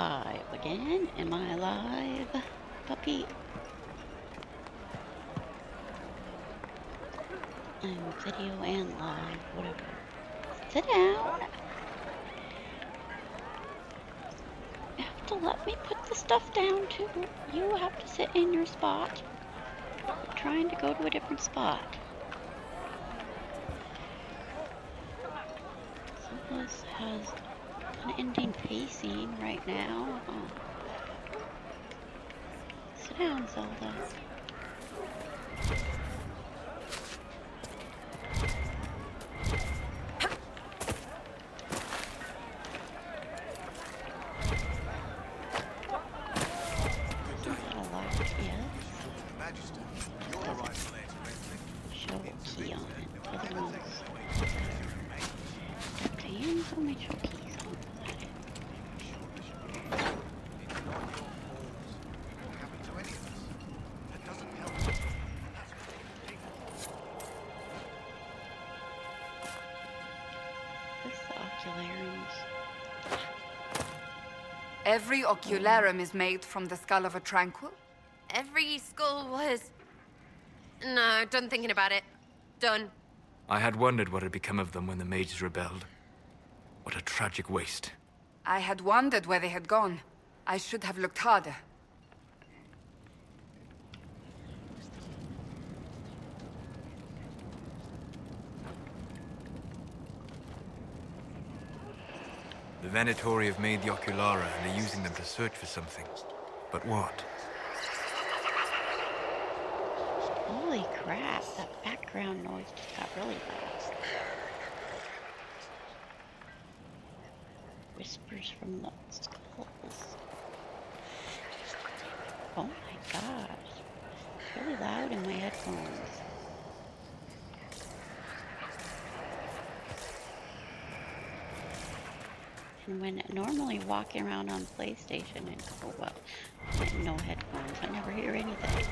live again. Am I live, puppy? I'm video and live, whatever. Sit down. You have to let me put the stuff down too. You have to sit in your spot. I'm trying to go to a different spot. Solas has an ending pacing right now. Oh. Sit down, Zelda. Every ocularum is made from the skull of a tranquil? Every skull was... No, done thinking about it. Done. I had wondered what had become of them when the mages rebelled. What a tragic waste. I had wondered where they had gone. I should have looked harder. The Venatori have made the Oculara and are using them to search for something. But what? Holy crap, that background noise just got really loud. Whispers from the skulls. Oh my gosh. It's really loud in my headphones. And when normally walking around on PlayStation and oh well, no headphones, I never hear anything.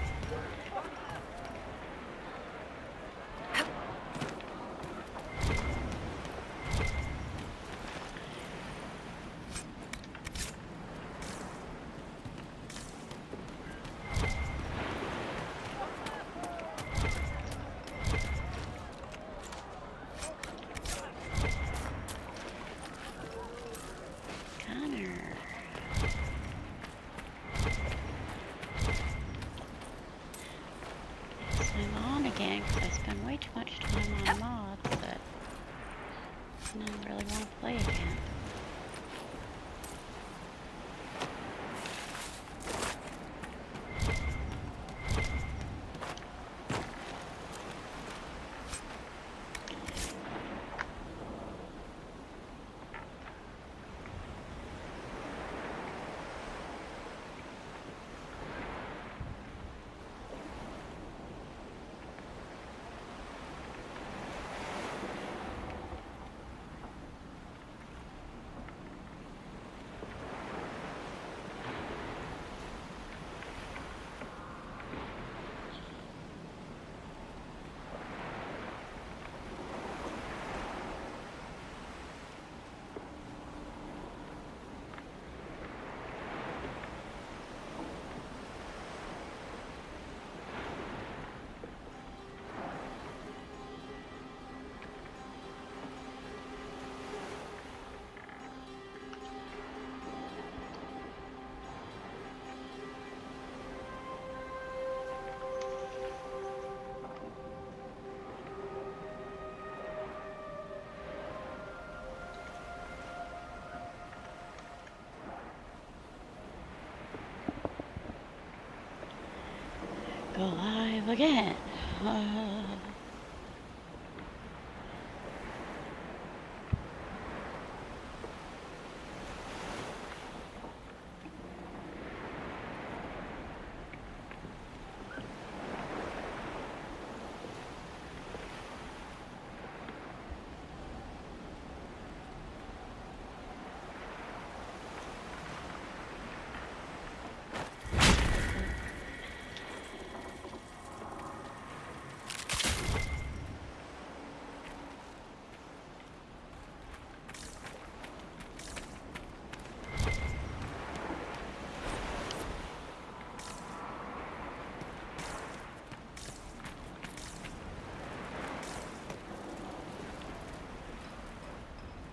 Go live again.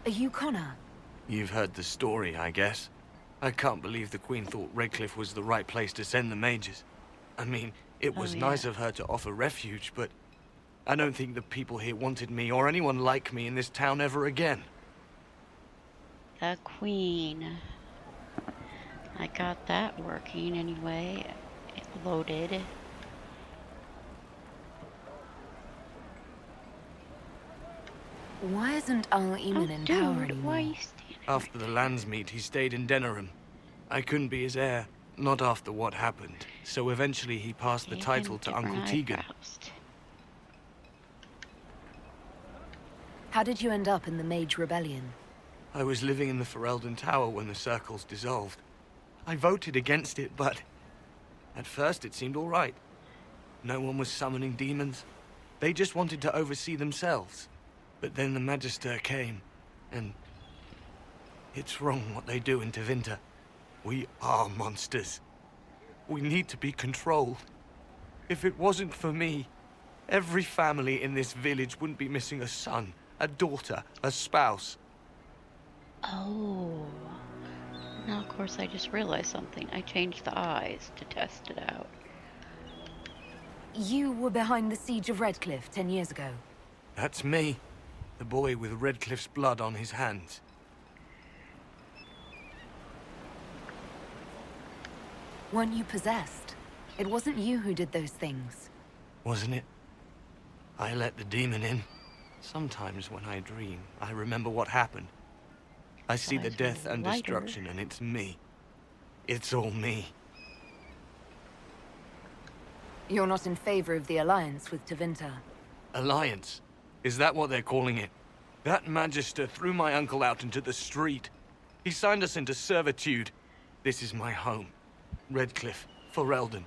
Are you Connor? You've heard the story, I guess. I can't believe the Queen thought Redcliffe was the right place to send the mages. I mean, it was nice of her to offer refuge, but I don't think the people here wanted me or anyone like me in this town ever again. The Queen. I got that working anyway. It loaded. Why isn't Eamon in power anymore? Why are you standing After the lands meet, he stayed in Denerim. I couldn't be his heir, not after what happened. So eventually he passed the title to Uncle Tegan. How did you end up in the Mage Rebellion? I was living in the Ferelden Tower when the circles dissolved. I voted against it, but at first it seemed all right. No one was summoning demons. They just wanted to oversee themselves. But then the Magister came, and it's wrong what they do in Tevinter. We are monsters. We need to be controlled. If it wasn't for me, every family in this village wouldn't be missing a son, a daughter, a spouse. Oh. Now, of course, I just realized something. I changed the eyes to test it out. You were behind the siege of Redcliffe 10 years ago. That's me. The boy with Redcliffe's blood on his hands. Weren't you possessed? It wasn't you who did those things. Wasn't it? I let the demon in. Sometimes when I dream, I remember what happened. I see the death and destruction, and it's me. It's all me. You're not in favor of the alliance with Tevinter. Alliance? Is that what they're calling it? That Magister threw my uncle out into the street. He signed us into servitude. This is my home. Redcliffe, Ferelden.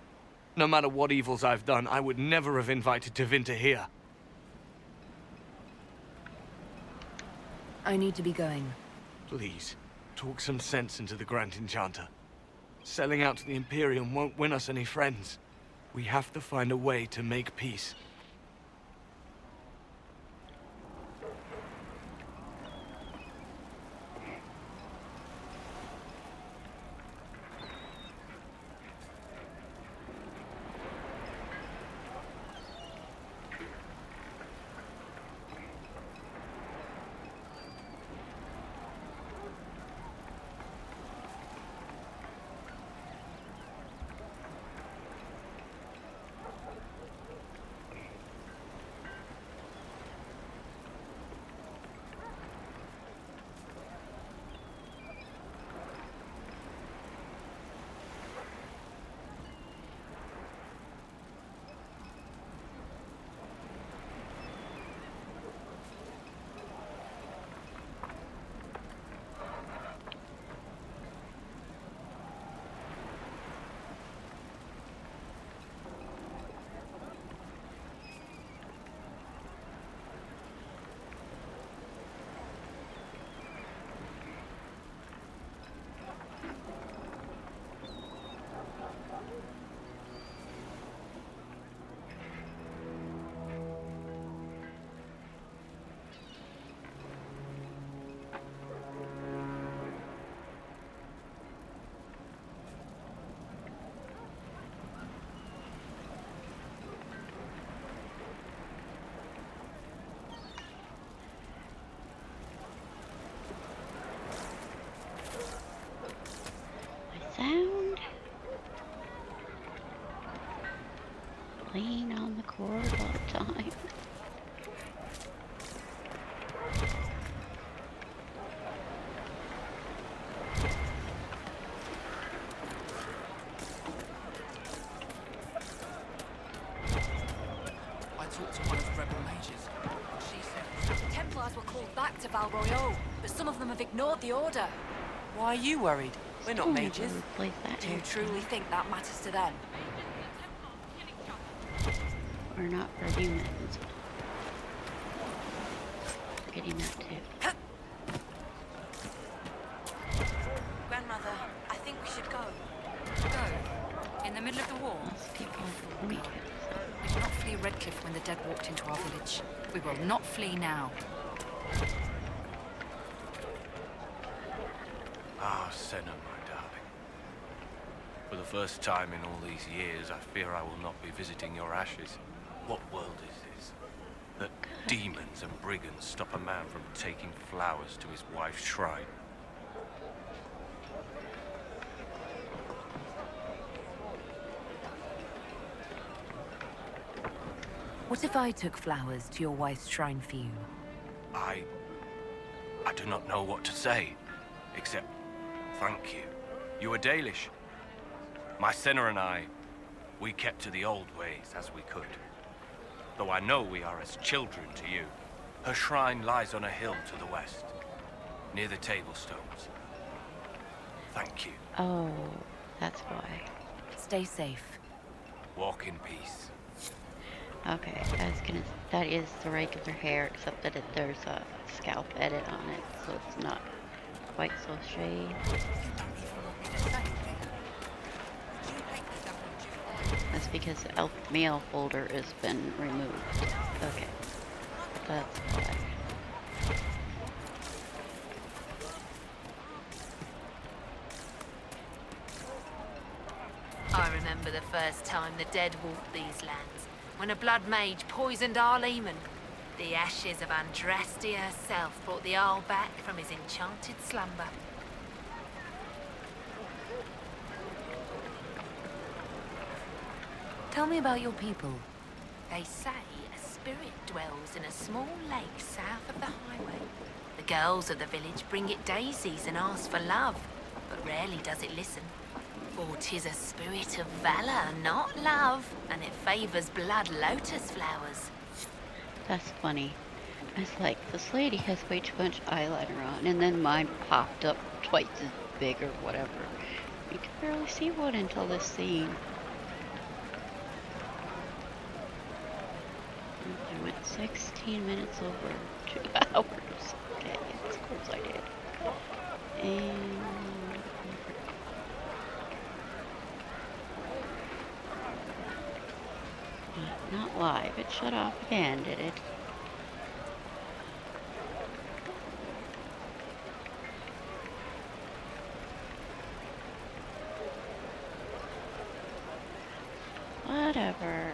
No matter what evils I've done, I would never have invited Tevinter here. I need to be going. Please, talk some sense into the Grand Enchanter. Selling out to the Imperium won't win us any friends. We have to find a way to make peace. Sound. Playing on the chord all the time. I talked to one of the rebel mages. She said the Templars were called back to Val Royeaux, but some of them have ignored the order. Why are you worried? We're not mages. Do you truly think that matters to them? We're not for humans. Forgetting that too. Grandmother, I think we should go. Go. In the middle of the war. Let's keep on. We did not flee Redcliffe when the dead walked into our village. We will not flee now. Ah, Senna, my darling. For the first time in all these years, I fear I will not be visiting your ashes. What world is this? That demons and brigands stop a man from taking flowers to his wife's shrine. What if I took flowers to your wife's shrine for you? I do not know what to say, except thank you. You are Dalish. My Senna and I, we kept to the old ways as we could. Though I know we are as children to you. Her shrine lies on a hill to the west, near the tablstones. Thank you. Oh, that's why. Stay safe. Walk in peace. Okay, I was gonna. That is the regular hair, except that there's a scalp edit on it, so it's not quite so shaved. That's because the elf mail folder has been removed. Okay, that's why. I remember the first time the dead walked these lands, when a blood mage poisoned our leman. The ashes of Andrastia herself brought the Jarl back from his enchanted slumber. Tell me about your people. They say a spirit dwells in a small lake south of the highway. The girls of the village bring it daisies and ask for love, but rarely does it listen. For 'tis a spirit of valor, not love, and it favors blood lotus flowers. That's funny. I was like, this lady has way too much eyeliner on, and then mine popped up twice as big or whatever. You can barely see one until this scene. I went 16 minutes over 2 hours. Okay, of course I did. And not live. It shut off again, did it? Whatever.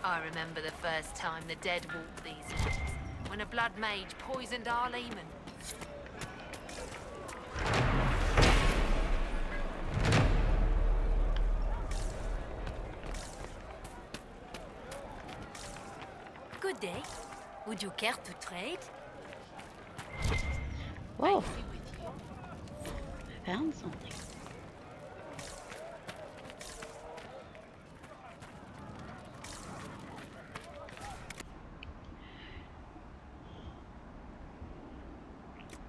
I remember the first time the dead walked these lands, when a blood mage poisoned our leman. Good day. Would you care to trade? Whoa. I found something.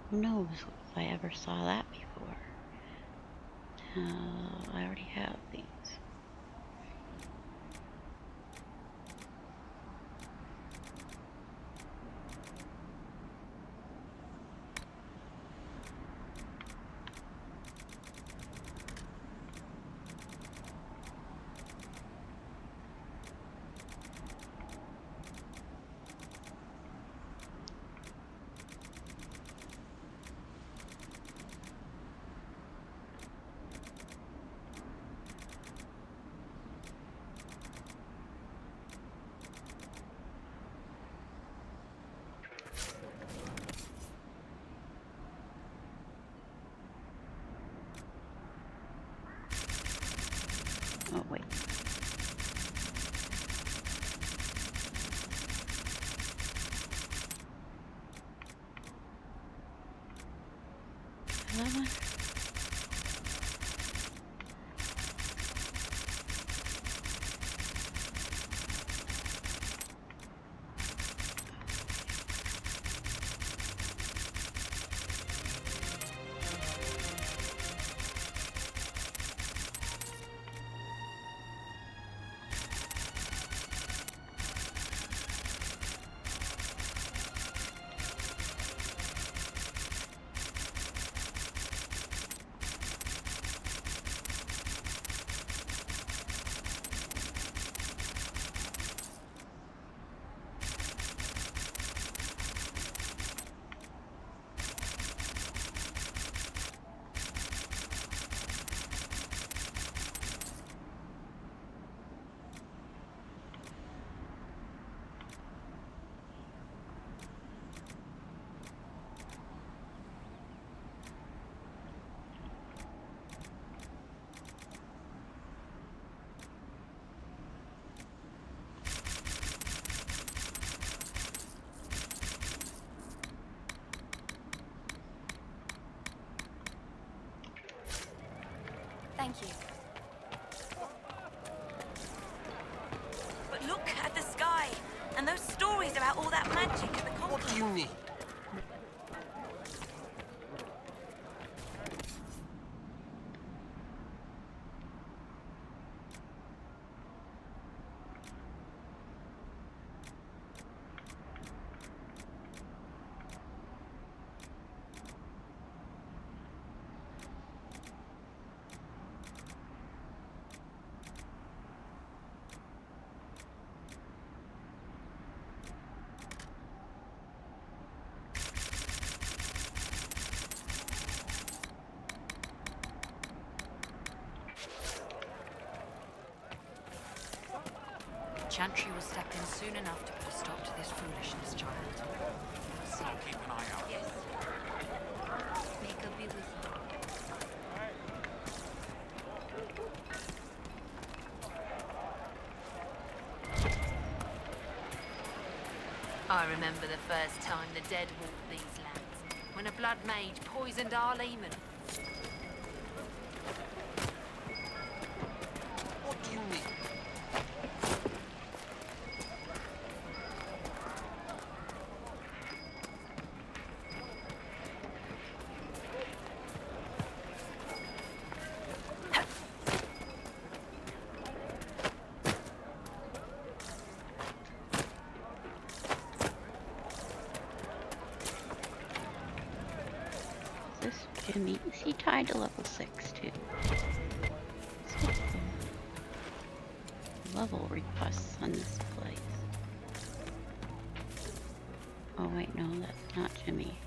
Who knows if I ever saw that before. I already have these. that one? Thank you. But look at the sky and those stories about all that magic at the conclave. What do you need? Chantry will step in soon enough to put a stop to this foolishness, child. I'll keep an eye out. Yes. May God be with you. I remember the first time the dead walked these lands, when a blood mage poisoned our leman. What do you need? This Jimmy, is he tied to level 6 too? So level requests on this place. Oh wait, no, that's not Jimmy.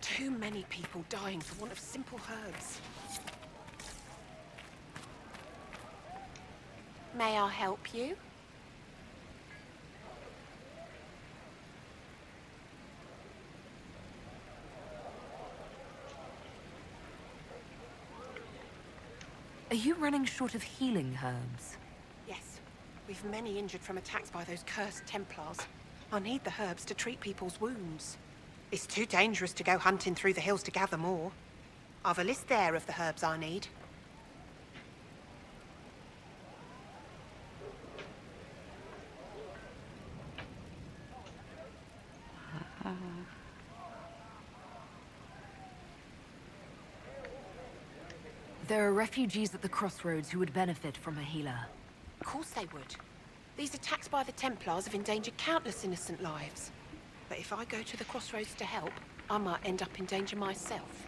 Too many people dying for want of simple herbs. May I help you? Are you running short of healing herbs? Yes. We've many injured from attacks by those cursed Templars. I need the herbs to treat people's wounds. It's too dangerous to go hunting through the hills to gather more. I've a list there of the herbs I need. There are refugees at the crossroads who would benefit from a healer. Of course they would. These attacks by the Templars have endangered countless innocent lives. But if I go to the crossroads to help, I might end up in danger myself.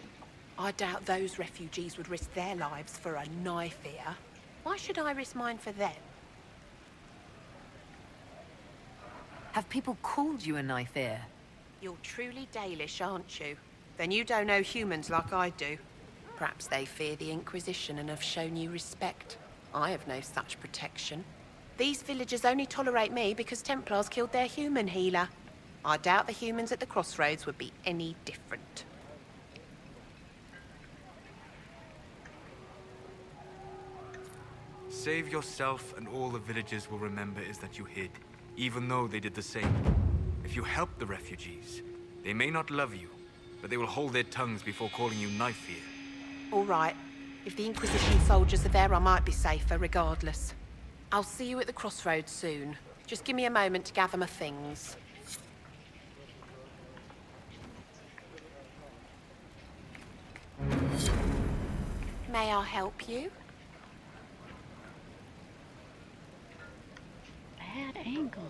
I doubt those refugees would risk their lives for a knife here. Why should I risk mine for them? Have people called you a knife ear? You're truly Dalish, aren't you? Then you don't know humans like I do. Perhaps they fear the Inquisition and have shown you respect. I have no such protection. These villagers only tolerate me because Templars killed their human healer. I doubt the humans at the crossroads would be any different. Save yourself and all the villagers will remember is that you hid, even though they did the same. If you help the refugees, they may not love you, but they will hold their tongues before calling you knife ear. All right. If the Inquisition soldiers are there, I might be safer regardless. I'll see you at the crossroads soon. Just give me a moment to gather my things. May I help you? Bad angle.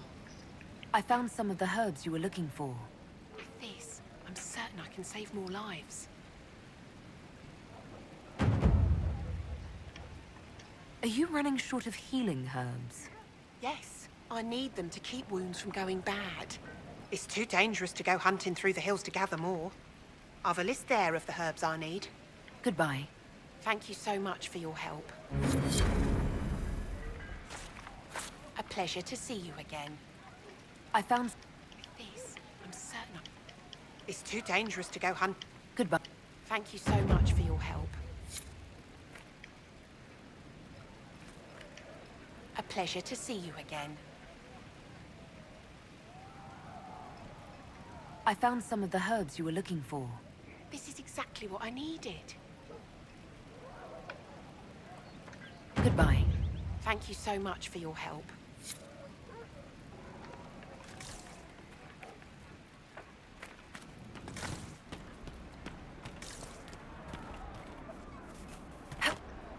I found some of the herbs you were looking for. With this, I'm certain I can save more lives. Are you running short of healing herbs? Yes, I need them to keep wounds from going bad. It's too dangerous to go hunting through the hills to gather more. I've a list there of the herbs I need. Goodbye. Thank you so much for your help. A pleasure to see you again. I found... This, I'm certain It's too dangerous to go hunt... Goodbye. Thank you so much for your help. A pleasure to see you again. I found some of the herbs you were looking for. This is exactly what I needed. Goodbye. Thank you so much for your help.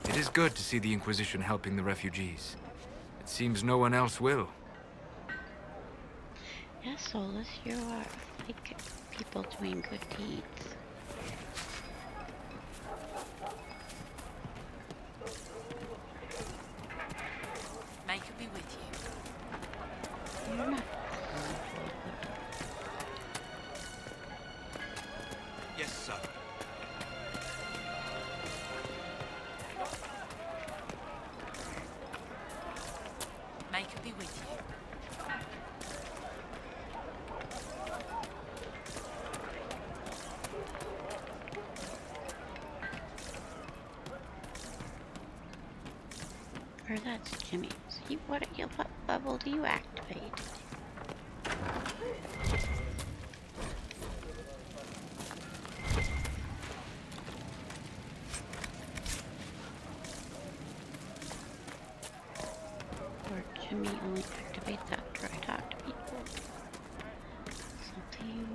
It is good to see the Inquisition helping the refugees. It seems no one else will. Yes, Solas, you are like people doing good deeds. May it be with you. You're not. Yes, sir. May it be with you. Or that's Jimmy. See what level do you activate? Or Jimmy only activates after I talk to people. Something.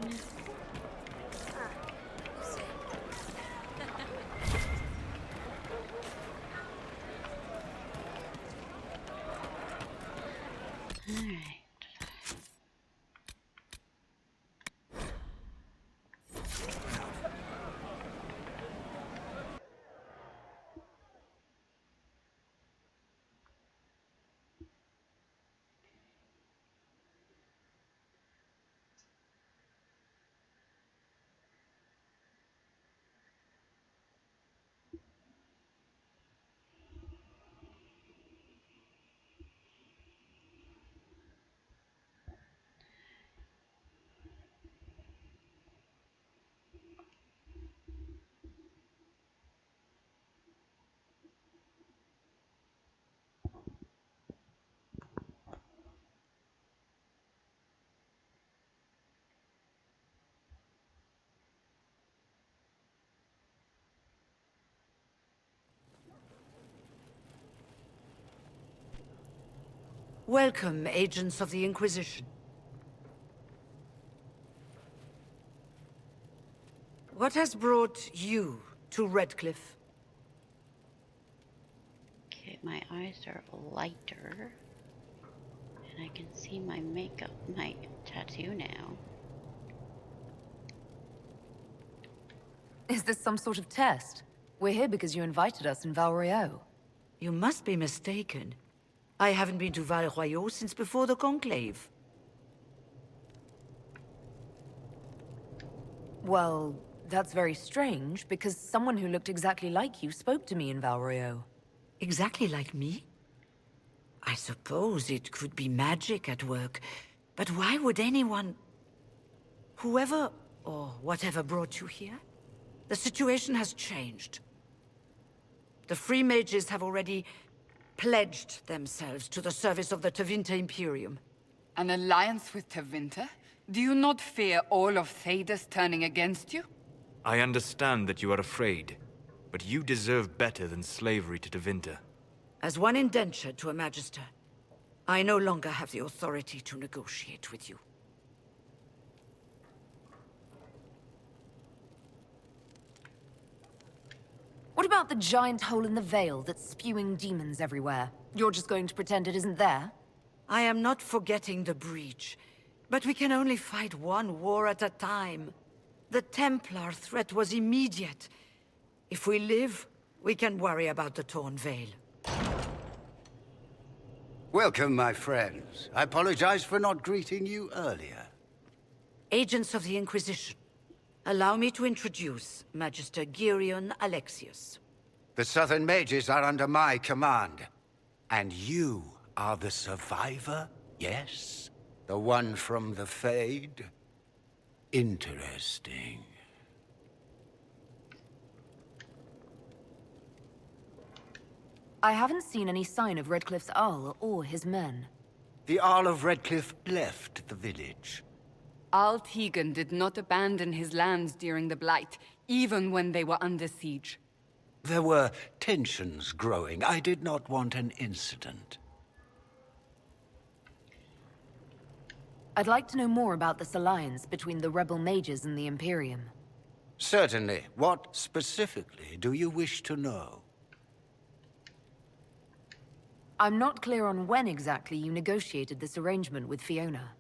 Alright. Welcome, agents of the Inquisition. What has brought you to Redcliffe? Okay, my eyes are lighter. And I can see my makeup, my tattoo now. Is this some sort of test? We're here because you invited us in Val Royeaux. You must be mistaken. I haven't been to Val Royeaux since before the Conclave. Well, that's very strange, because someone who looked exactly like you spoke to me in Val Royeaux. Exactly like me? I suppose it could be magic at work, but why would anyone... Whoever or whatever brought you here? The situation has changed. The Free Mages have already pledged themselves to the service of the Tevinter Imperium. An alliance with Tevinter? Do you not fear all of Thedas turning against you? I understand that you are afraid, but you deserve better than slavery to Tevinter. As one indentured to a Magister, I no longer have the authority to negotiate with you. What about the giant hole in the veil that's spewing demons everywhere? You're just going to pretend it isn't there? I am not forgetting the breach, but we can only fight one war at a time. The Templar threat was immediate. If we live, we can worry about the torn veil. Welcome, my friends. I apologize for not greeting you earlier. Agents of the Inquisition, allow me to introduce Magister Girion Alexius. The Southern Mages are under my command. And you are the survivor, yes? The one from the Fade? Interesting. I haven't seen any sign of Redcliffe's Arl or his men. The Arl of Redcliffe left the village. Arl Tegan did not abandon his lands during the Blight, even when they were under siege. There were tensions growing. I did not want an incident. I'd like to know more about this alliance between the rebel mages and the Imperium. Certainly. What specifically do you wish to know? I'm not clear on when exactly you negotiated this arrangement with Fiona.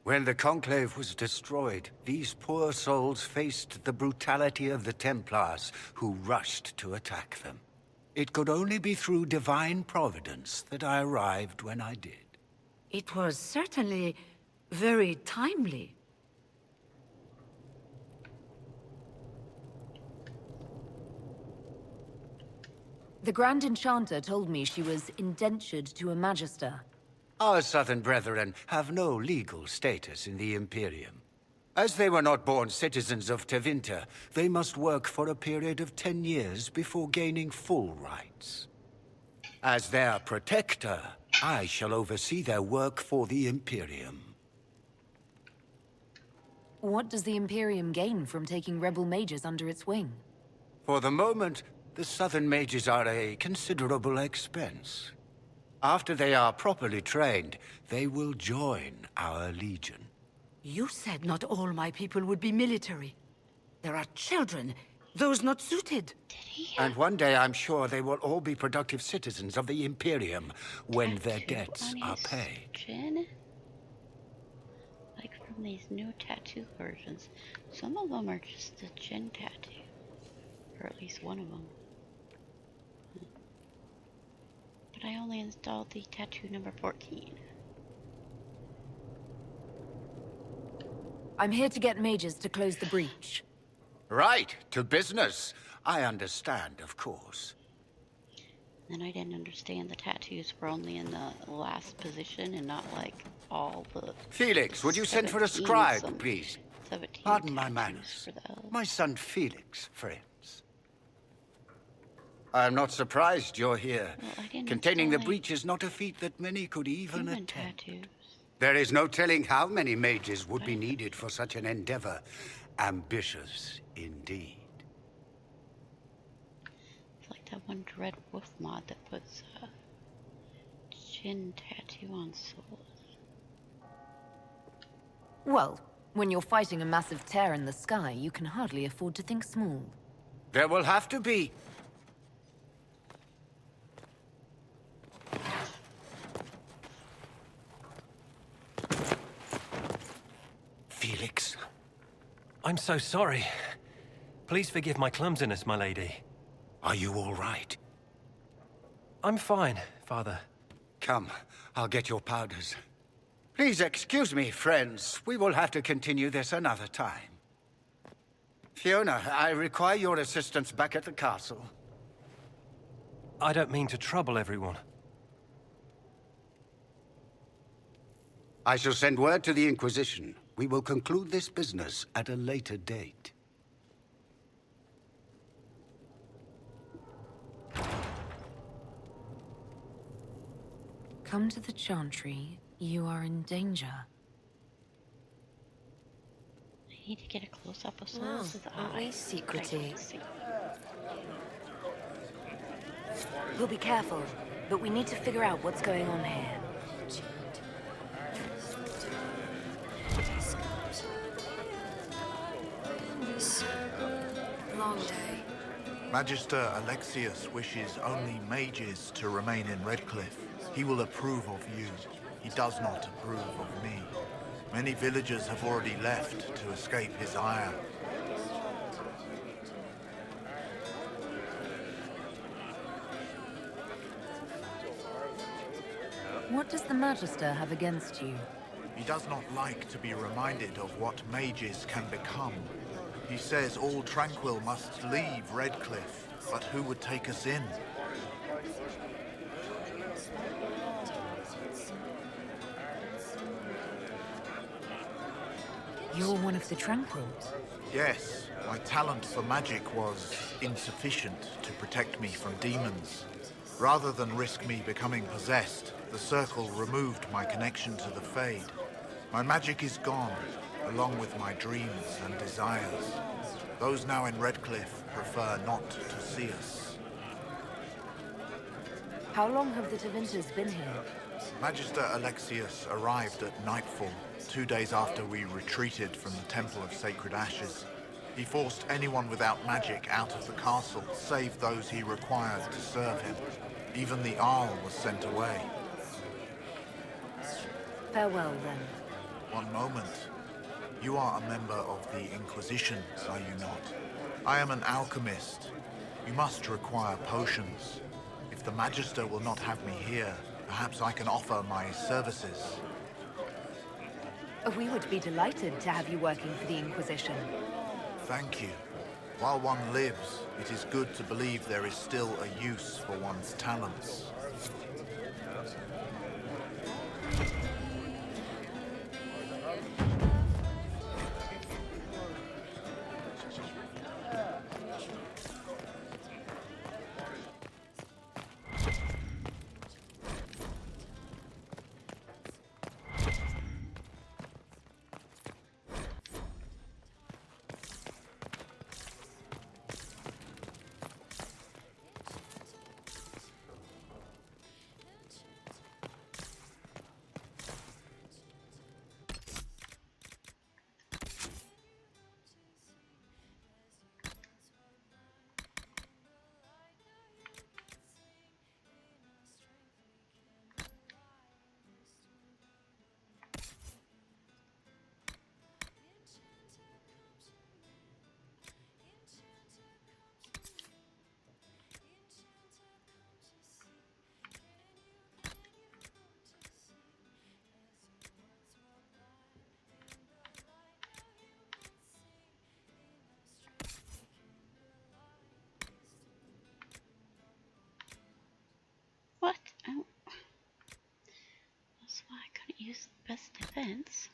When the Conclave was destroyed, these poor souls faced the brutality of the Templars, who rushed to attack them. It could only be through divine providence that I arrived when I did. It was certainly very timely. The Grand Enchanter told me she was indentured to a Magister. Our southern brethren have no legal status in the Imperium. As they were not born citizens of Tevinter, they must work for a period of 10 years before gaining full rights. As their protector, I shall oversee their work for the Imperium. What does the Imperium gain from taking rebel mages under its wing? For the moment, the Southern Mages are a considerable expense. After they are properly trained, they will join our Legion. You said not all my people would be military. There are children, those not suited. And one day I'm sure they will all be productive citizens of the Imperium when their debts are paid. Chin? Like from these new tattoo versions, some of them are just a chin tattoo. Or at least one of them. But I only installed the tattoo number 14. I'm here to get mages to close the breach. Right, to business. I understand, of course. And I didn't understand the tattoos were only in the last position and not like all the... Felix, would you send for a scribe, please? Pardon my manners. My son Felix, friends. I'm not surprised you're here. Well, Containing the breach is not a feat that many could even attempt. Tattoos. There is no telling how many mages would be needed for such an endeavor. Ambitious, indeed. It's like that one Dread Wolf mod that puts a chin tattoo on Solas. Well, when you're fighting a massive tear in the sky, you can hardly afford to think small. There will have to be. Felix. I'm so sorry. Please forgive my clumsiness, my lady. Are you all right? I'm fine, Father. Come, I'll get your powders. Please excuse me, friends. We will have to continue this another time. Fiona, I require your assistance back at the castle. I don't mean to trouble everyone. I shall send word to the Inquisition. We will conclude this business at a later date. Come to the Chantry. You are in danger. need to get a close-up of Wow, Solas' aren't eye. we secrety? We'll be careful, but we need to figure out what's going on here. Long day. Magister Alexius wishes only mages to remain in Redcliffe. He will approve of you. He does not approve of me. Many villagers have already left to escape his ire. What does the Magister have against you? He does not like to be reminded of what mages can become. He says all Tranquil must leave Redcliffe, but who would take us in? You're one of the Tranquils. Yes, my talent for magic was insufficient to protect me from demons. Rather than risk me becoming possessed, the Circle removed my connection to the Fade. My magic is gone, along with my dreams and desires. Those now in Redcliffe prefer not to see us. How long have the Tevinters been here? Magister Alexius arrived at nightfall, 2 days after we retreated from the Temple of Sacred Ashes. He forced anyone without magic out of the castle, save those he required to serve him. Even the Arl was sent away. Farewell, then. One moment. You are a member of the Inquisition, are you not? I am an alchemist. You must require potions. If the Magister will not have me here, perhaps I can offer my services. We would be delighted to have you working for the Inquisition. Thank you. While one lives, it is good to believe there is still a use for one's talents. What? Oh. That's why I couldn't use the best defense.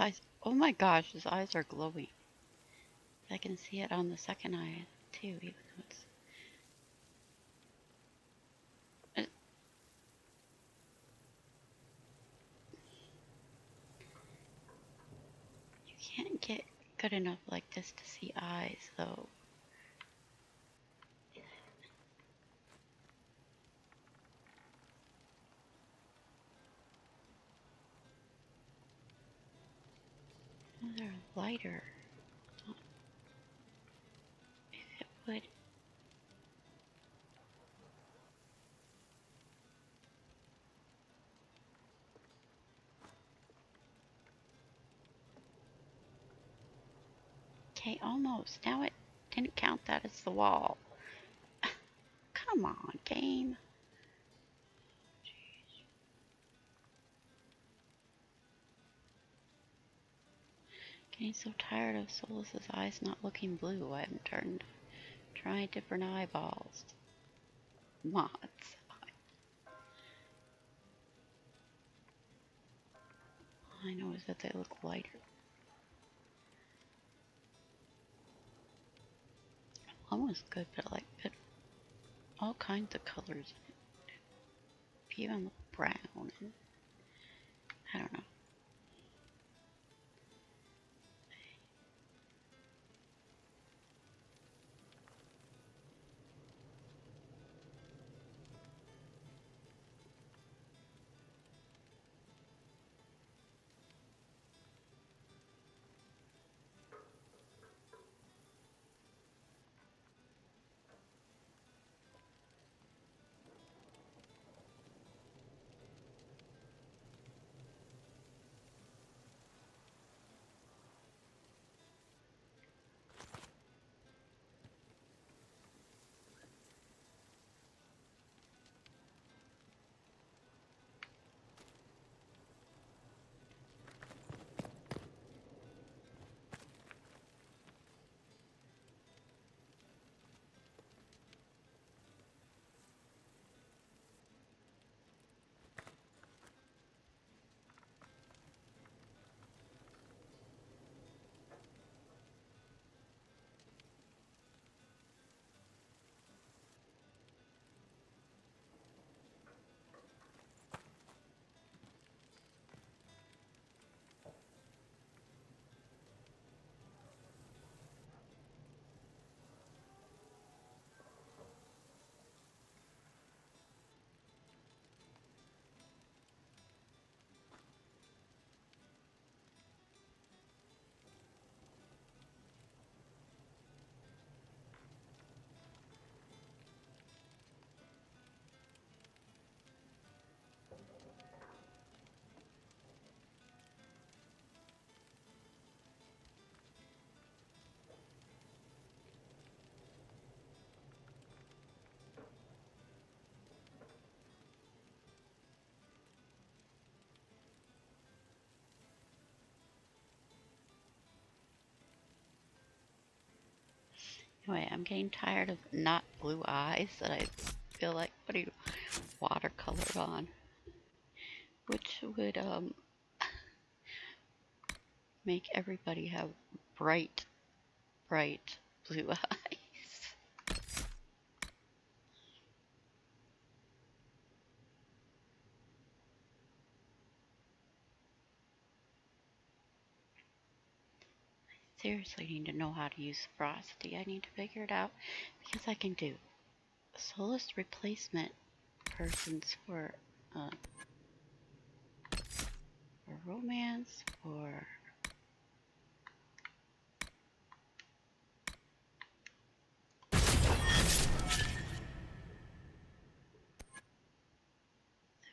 eyes. Oh my gosh, his eyes are glowing. I can see it on the second eye too, even though it's. You can't get good enough like this to see eyes, though. Oh, they're lighter. If it would. Okay, almost. Now it didn't count that as the wall. Come on, game. Getting so tired of Solas's eyes not looking blue. I'm trying different eyeballs. Mods. All I know is that they look lighter. One was good, but like it, all kinds of colors. Even brown. And, I don't know. Anyway, I'm getting tired of not blue eyes that I feel like putting watercolor on, which would make everybody have bright, bright blue eyes. I seriously need to know how to use Ferocity. I need to figure it out because I can do Solas replacement persons for romance, or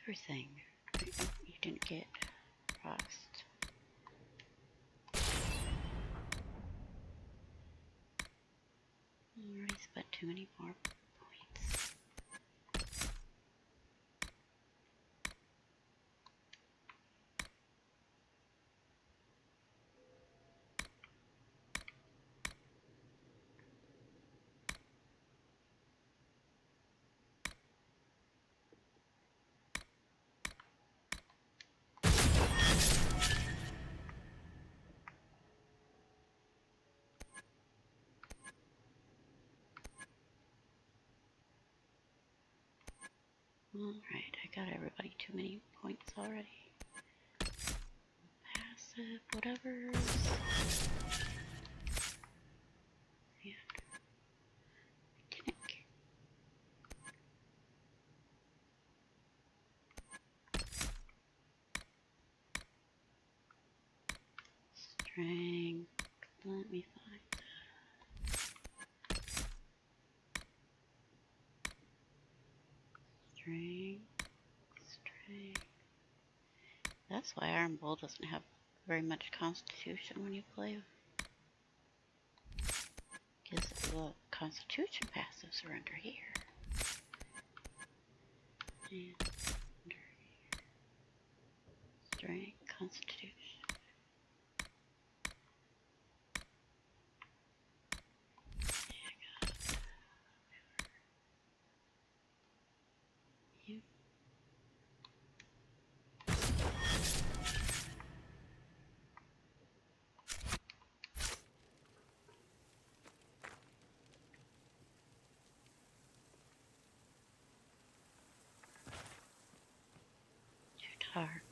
everything. You didn't get Frost. I already spent too many more points. Alright, I got everybody too many points already. Passive, whatever. Yeah. Strength. Let me find that. Strength. That's why Iron Bull doesn't have very much constitution when you play him. Because the constitution passives are under here. And under here. Strength, constitution. Dark.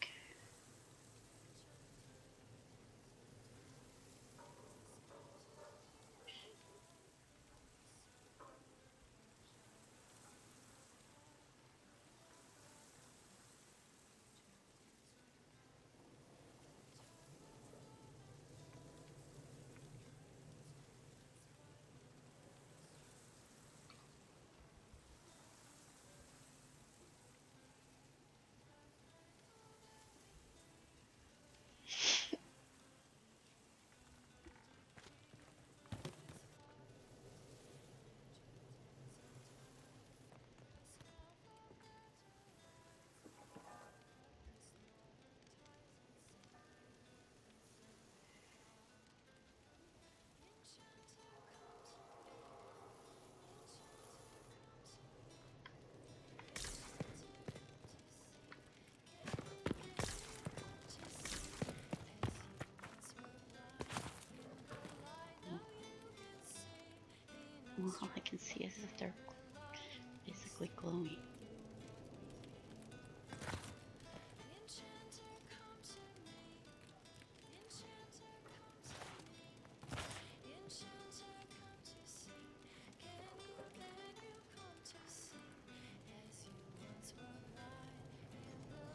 Well, all I can see is that they're basically glowing.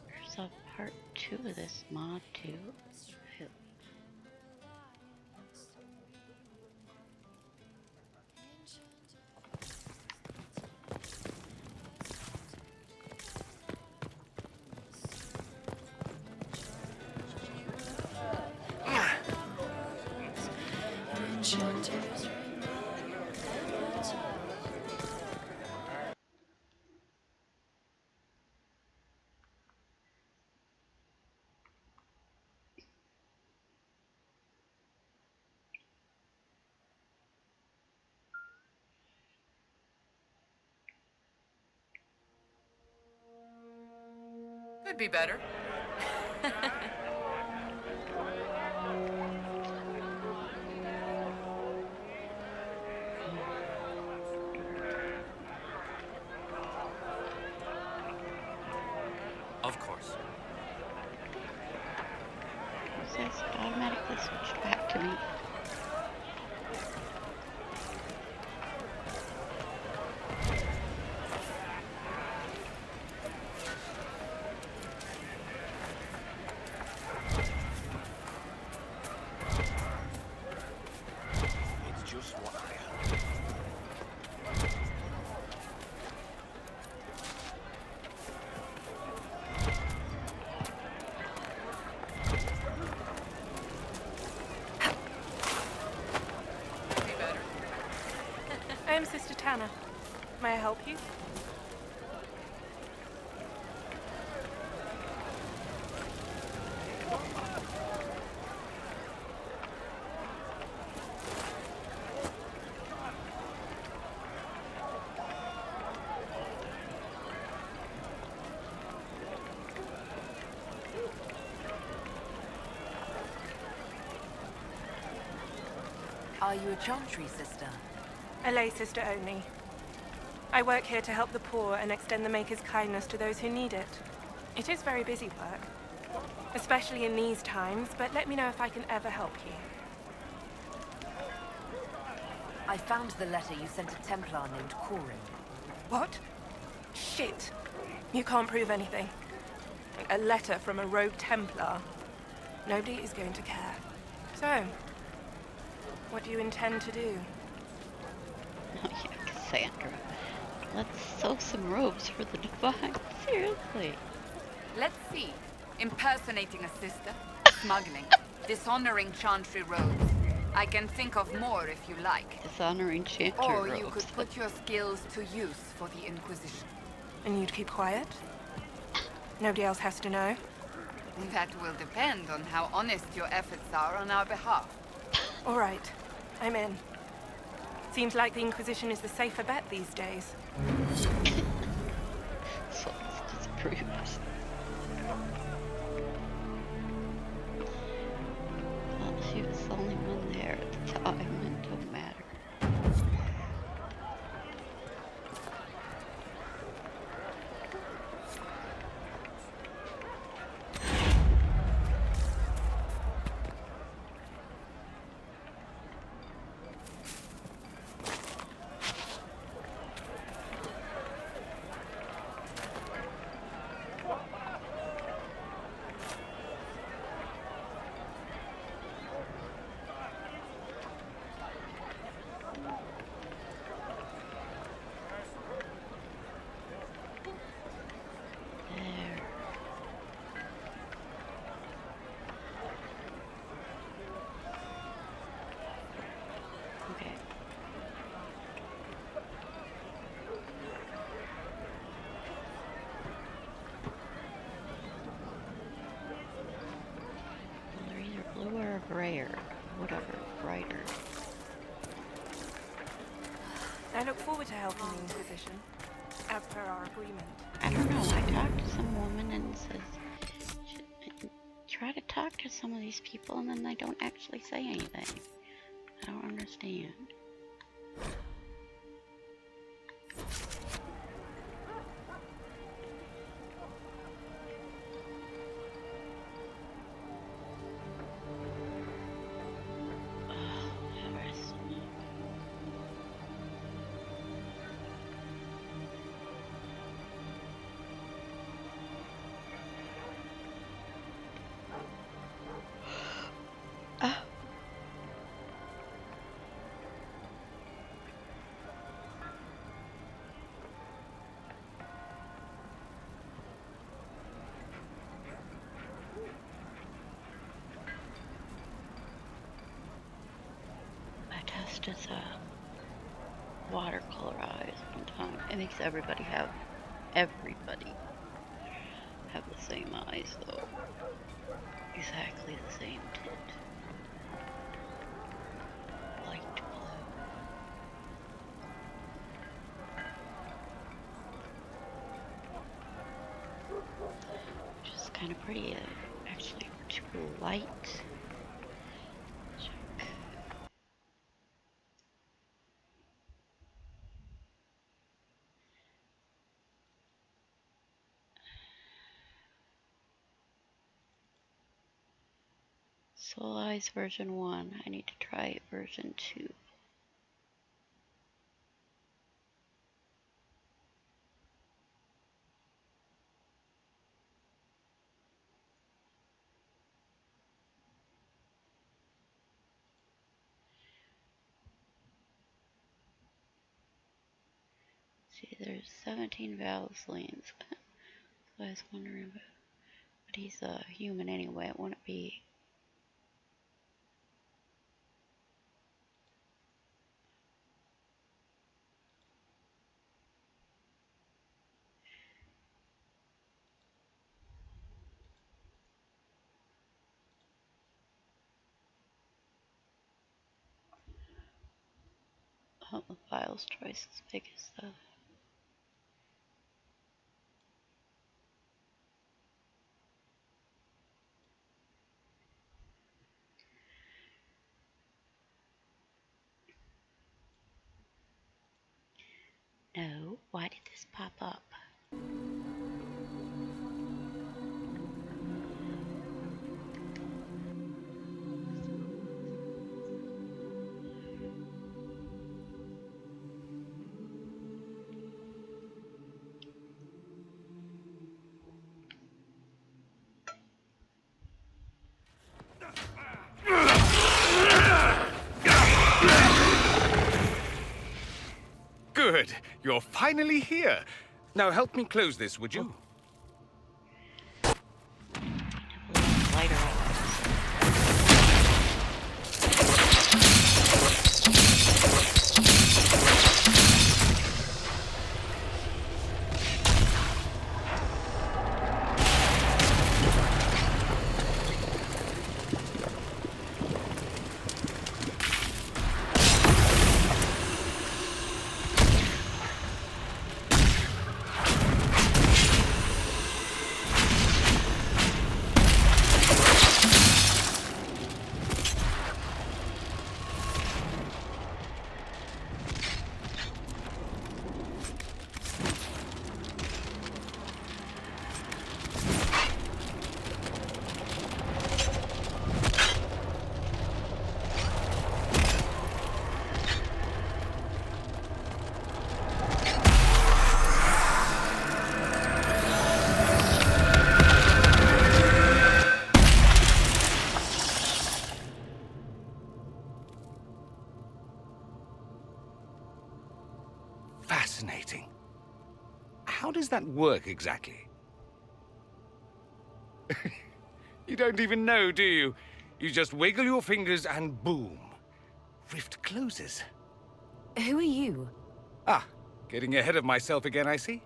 There's a part 2 of this mod too. Could be better. Of course. It says it automatically switched back to me. It's just what I heard. I am Sister Tanner. May I help you? Are you a Chantry sister? A lay sister only. I work here to help the poor and extend the Maker's kindness to those who need it. It is very busy work, especially in these times, but let me know if I can ever help you. I found the letter you sent a Templar named Corin. What? Shit. You can't prove anything. A letter from a rogue Templar. Nobody is going to care. So, what do you intend to do? Oh yeah, Cassandra. Let's sew some robes for the Divine. Seriously. Let's see. Impersonating a sister, smuggling, dishonoring chantry robes. I can think of more if you like. Dishonoring chantry Or robes. you could put your skills to use for the Inquisition. And you'd keep quiet? Nobody else has to know? That will depend on how honest your efforts are on our behalf. All right. I'm in. Seems like the Inquisition is the safer bet these days. Solas disapproves. Well, she was the only one there at the time. It don't matter. Okay. Well, they're either blue or gray or whatever, brighter. I look forward to helping the Inquisition, as per our agreement. I don't know. I talked to some woman and says, try to talk to some of these people and then they don't actually say anything. I don't understand. Tested watercolor eyes one time. It makes everybody have the same eyes though. Exactly the same tint. Light blue. Which is kind of pretty. Actually too light. Solas version 1. I need to try version 2. See, there's 17 Valslines. So I was wondering, but he's a human anyway. It wouldn't be. Oh, the file's twice as big as the. No, why did this pop up? Good. You're finally here. Now help me close this, would you? Lighter. Fascinating. How does that work exactly? You don't even know, do you? You just wiggle your fingers and boom. Rift closes. Who are you? Ah, getting ahead of myself again, I see.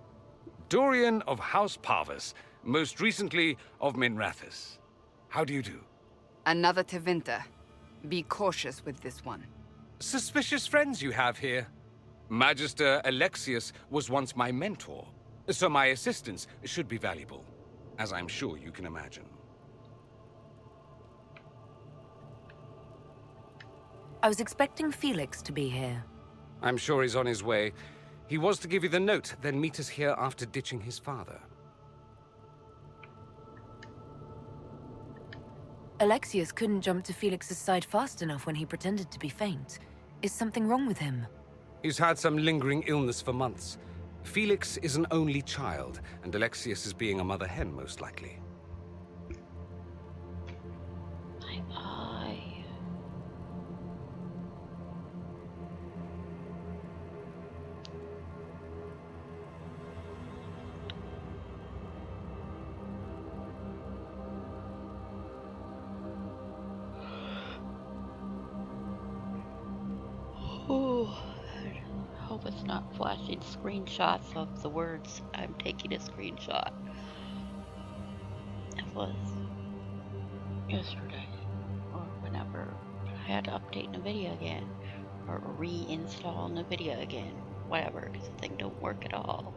Dorian of House Parvus, most recently of Minrathous. How do you do? Another Tevinter. Be cautious with this one. Suspicious friends you have here. Magister Alexius was once my mentor, so my assistance should be valuable, as I'm sure you can imagine. I was expecting Felix to be here. I'm sure he's on his way. He was to give you the note, then meet us here after ditching his father. Alexius couldn't jump to Felix's side fast enough when he pretended to be faint. Is something wrong with him? He's had some lingering illness for months. Felix is an only child, and Alexius is being a mother hen, most likely. My eye. Oh. I hope it's not flashing screenshots of the words. I'm taking a screenshot. It was yesterday or whenever I had to update NVIDIA again or reinstall NVIDIA again, whatever, because the thing don't work at all.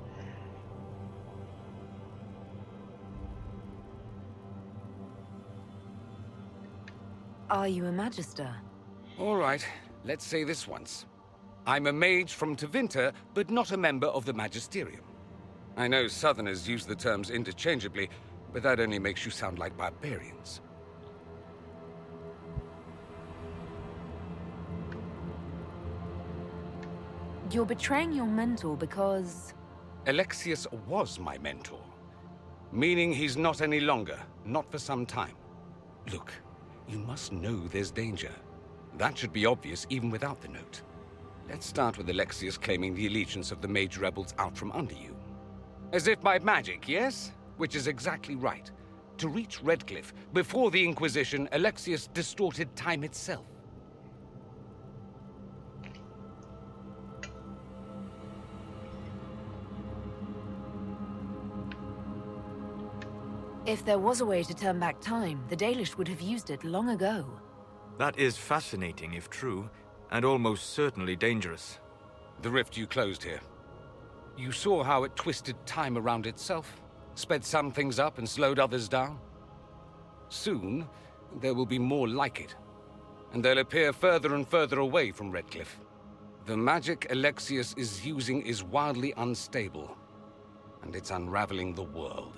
Are you a Magister? All right, let's say this once. I'm a mage from Tevinter, but not a member of the Magisterium. I know Southerners use the terms interchangeably, but that only makes you sound like barbarians. You're betraying your mentor because... Alexius was my mentor, meaning he's not any longer, not for some time. Look, you must know there's danger. That should be obvious even without the note. Let's start with Alexius claiming the allegiance of the mage rebels out from under you. As if by magic, yes? Which is exactly right. To reach Redcliffe, before the Inquisition, Alexius distorted time itself. If there was a way to turn back time, the Dalish would have used it long ago. That is fascinating, if true, and almost certainly dangerous. The rift you closed here. You saw how it twisted time around itself, sped some things up and slowed others down. Soon, there will be more like it, and they'll appear further and further away from Redcliffe. The magic Alexius is using is wildly unstable, and it's unraveling the world.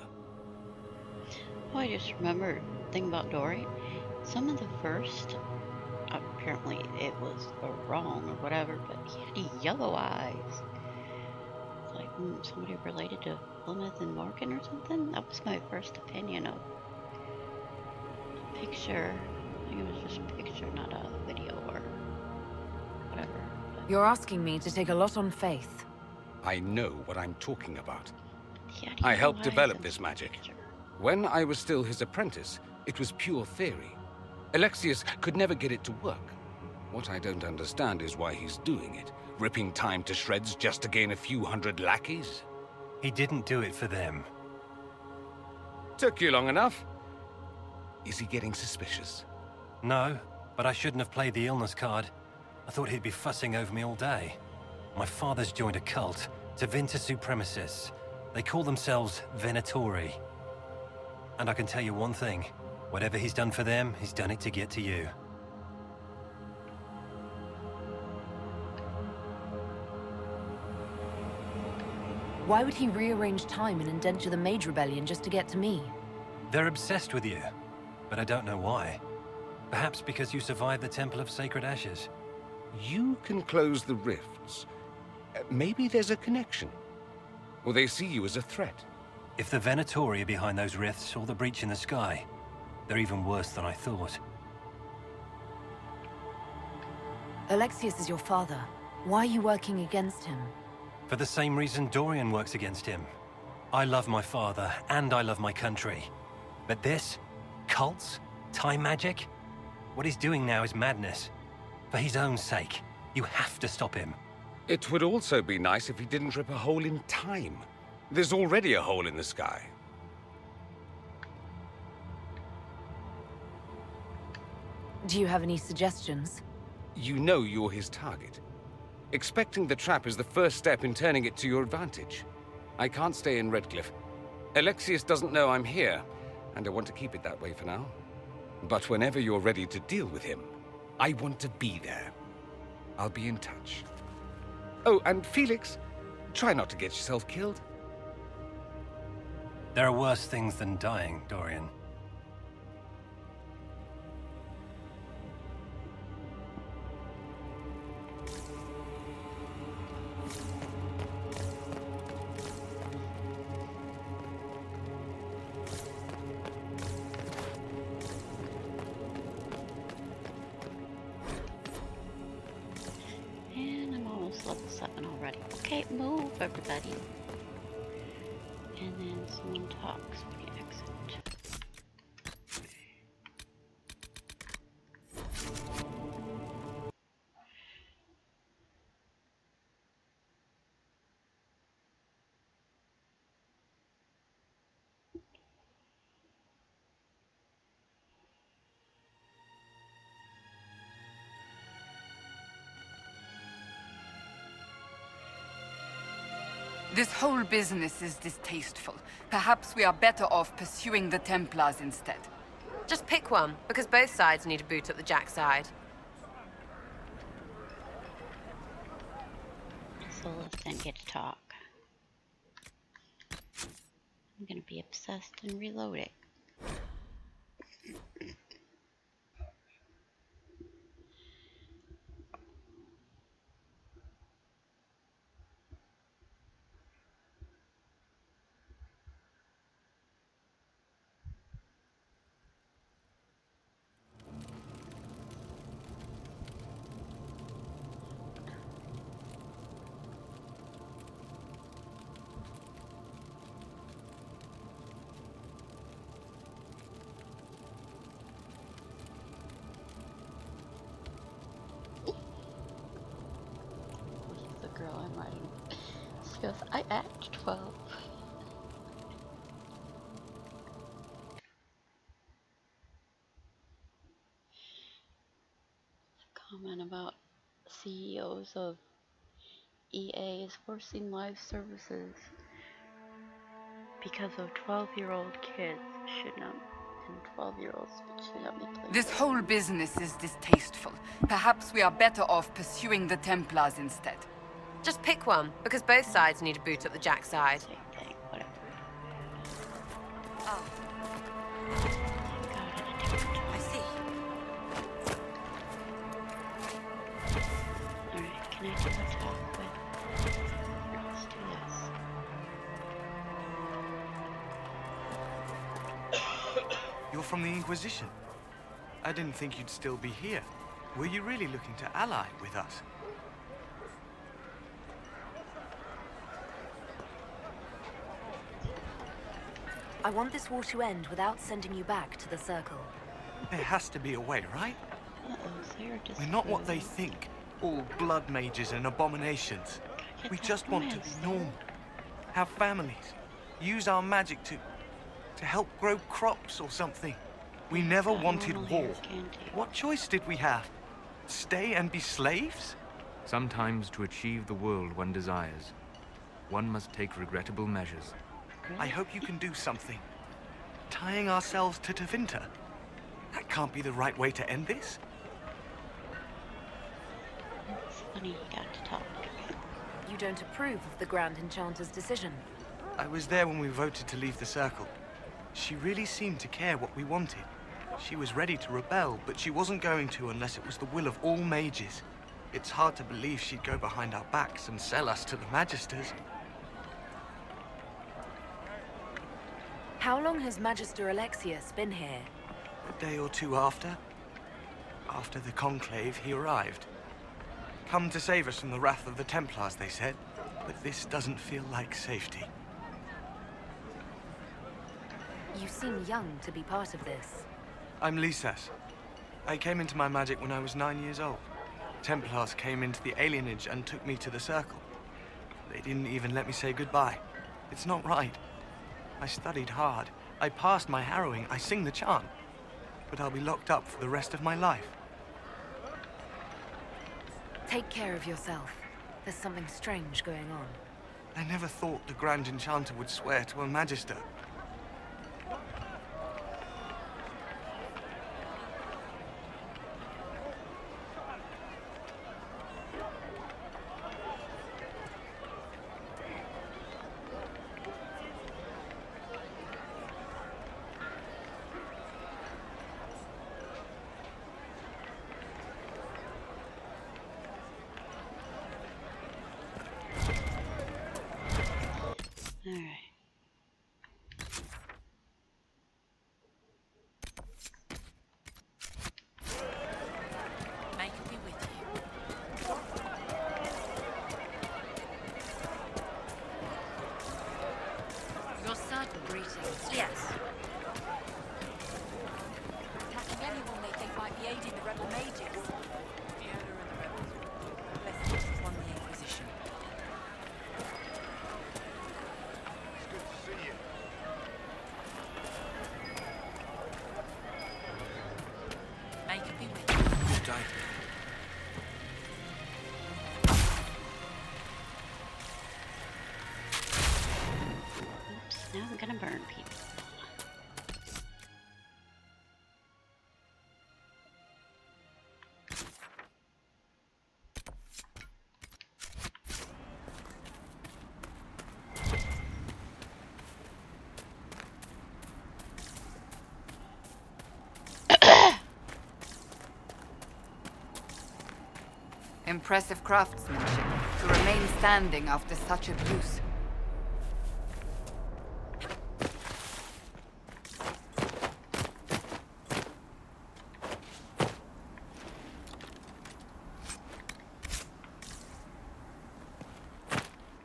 Oh, I just remembered a thing about Dory. Some of the first, apparently it was wrong or whatever, but he had yellow eyes. It's like somebody related to Plymouth and Morgan or something. That was my first opinion of a picture. I think it was just a picture, not a video or whatever. But You're asking me to take a lot on faith. I know what I'm talking about. he had I yellow helped eyes develop in this the magic. picture. When I was still his apprentice, it was pure theory. Alexius could never get it to work. What I don't understand is why he's doing it, ripping time to shreds just to gain a few hundred lackeys. He didn't do it for them. Took you long enough. Is he getting suspicious? No, but I shouldn't have played the illness card. I thought he'd be fussing over me all day. My father's joined a cult, Tevinter Supremacists. They call themselves Venatori. And I can tell you one thing. Whatever he's done for them, he's done it to get to you. Why would he rearrange time and indenture the Mage Rebellion just to get to me? They're obsessed with you, but I don't know why. Perhaps because you survived the Temple of Sacred Ashes. You can close the rifts. Maybe there's a connection. Or they see you as a threat. If the Venatori are behind those rifts or the breach in the sky, they're even worse than I thought. Alexius is your father. Why are you working against him? For the same reason Dorian works against him. I love my father, and I love my country. But this? Cults? Time magic? What he's doing now is madness. For his own sake, you have to stop him. It would also be nice if he didn't rip a hole in time. There's already a hole in the sky. Do you have any suggestions? You know you're his target. Expecting the trap is the first step in turning it to your advantage. I can't stay in Redcliffe. Alexius doesn't know I'm here, and I want to keep it that way for now. But whenever you're ready to deal with him, I want to be there. I'll be in touch. Oh, and Felix, try not to get yourself killed. There are worse things than dying, Dorian. And I'm almost level 7 already. Okay, move everybody. And then someone talks when you exit. This whole business is distasteful. Perhaps we are better off pursuing the Templars instead. Just pick one, because both sides need to boot up the Jack side. Solas didn't get to talk. I'm gonna be obsessed and reload it. The girl I'm writing. She goes, I act 12. Comment about CEOs of EA is forcing live services because of 12-year-old kids. Should not and 12-year-olds, but she let me play. This whole business is distasteful. Perhaps we are better off pursuing the Templars instead. Just pick one, because both sides need to boot up the Jack side. Same thing, whatever. Oh. I see. Alright, can I do a talk with... Let's do this. You're from the Inquisition. I didn't think you'd still be here. Were you really looking to ally with us? I want this war to end without sending you back to the Circle. There has to be a way, right? Sarah just We're not what they think. All blood mages and abominations. We just want to be normal. Have families. Use our magic to help grow crops or something. We never wanted war. What choice did we have? Stay and be slaves? Sometimes to achieve the world one desires, one must take regrettable measures. I hope you can do something. Tying ourselves to Tevinter. That can't be the right way to end this. It's funny you got to talk. You don't approve of the Grand Enchanter's decision? I was there when we voted to leave the Circle. She really seemed to care what we wanted. She was ready to rebel, but she wasn't going to unless it was the will of all mages. It's hard to believe she'd go behind our backs and sell us to the Magisters. How long has Magister Alexius been here? A day or two after. After the Conclave, he arrived. Come to save us from the wrath of the Templars, they said. But this doesn't feel like safety. You seem young to be part of this. I'm Lisas. I came into my magic when I was 9 years old. Templars came into the alienage and took me to the Circle. They didn't even let me say goodbye. It's not right. I studied hard. I passed my harrowing. I sing the chant. But I'll be locked up for the rest of my life. Take care of yourself. There's something strange going on. I never thought the Grand Enchanter would swear to a Magister. Alright. May it be with you. Your certain greetings. Yes. Attacking anyone they think might be aiding the rebel mages. Fiona and the rebels. Blessings won the Inquisition. It's good to see you. May it be with you. Good day. Oops, now I'm gonna burn people. Impressive craftsmanship to remain standing after such abuse.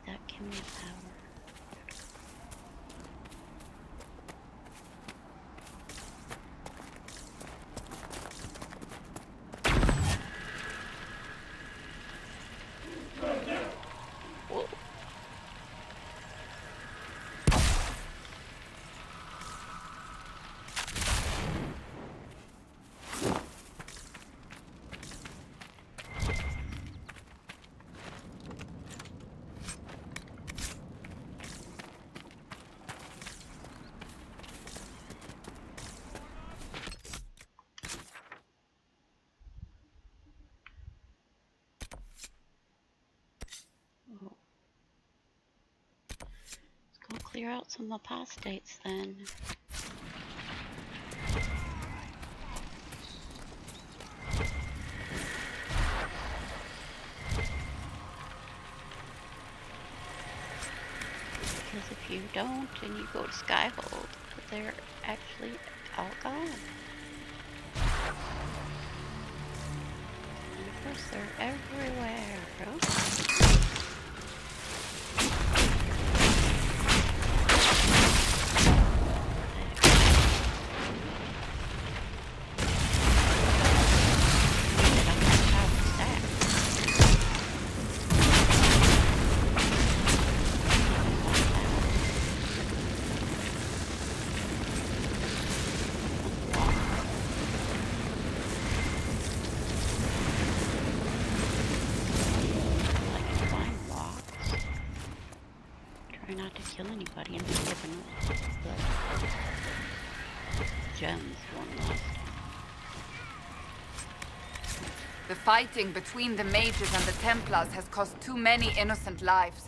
That give me power. clear out some apostates then. Because if you don't and you go to Skyhold, they're actually all gone. And of course they're everywhere. Not to kill anybody and be given the gems one last time. The fighting between the mages and the Templars has cost too many innocent lives.